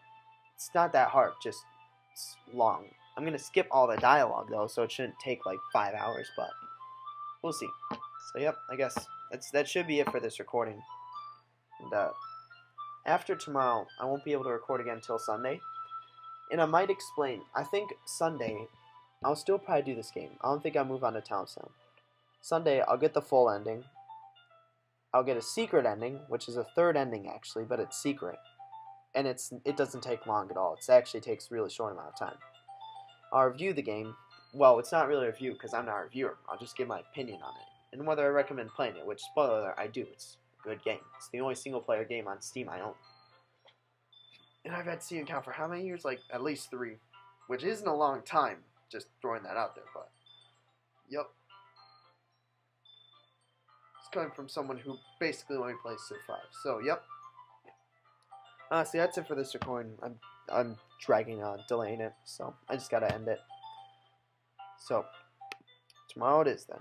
it's not that hard, just it's long. I'm gonna skip all the dialogue though, so it shouldn't take like 5 hours, but we'll see. So yep, I guess that should be it for this recording. And after tomorrow, I won't be able to record again until Sunday. And I might explain, I think Sunday, I'll still probably do this game. I don't think I'll move on to Town Sound. Sunday, I'll get the full ending. I'll get a secret ending, which is a 3rd ending actually, but it's secret. And it doesn't take long at all. It actually takes a really short amount of time. I'll review the game. Well, it's not really a review because I'm not a reviewer. I'll just give my opinion on it. And whether I recommend playing it, which, spoiler alert, I do. It's a good game. It's the only single player game on Steam I own. And I've had senior count for how many years? Like, at least 3. Which isn't a long time, just throwing that out there, but... Yep. It's coming from someone who basically only plays Civ 5. So, yep. Honestly, that's it for this recording. I'm dragging on, delaying it, so I just gotta end it. So, tomorrow it is then.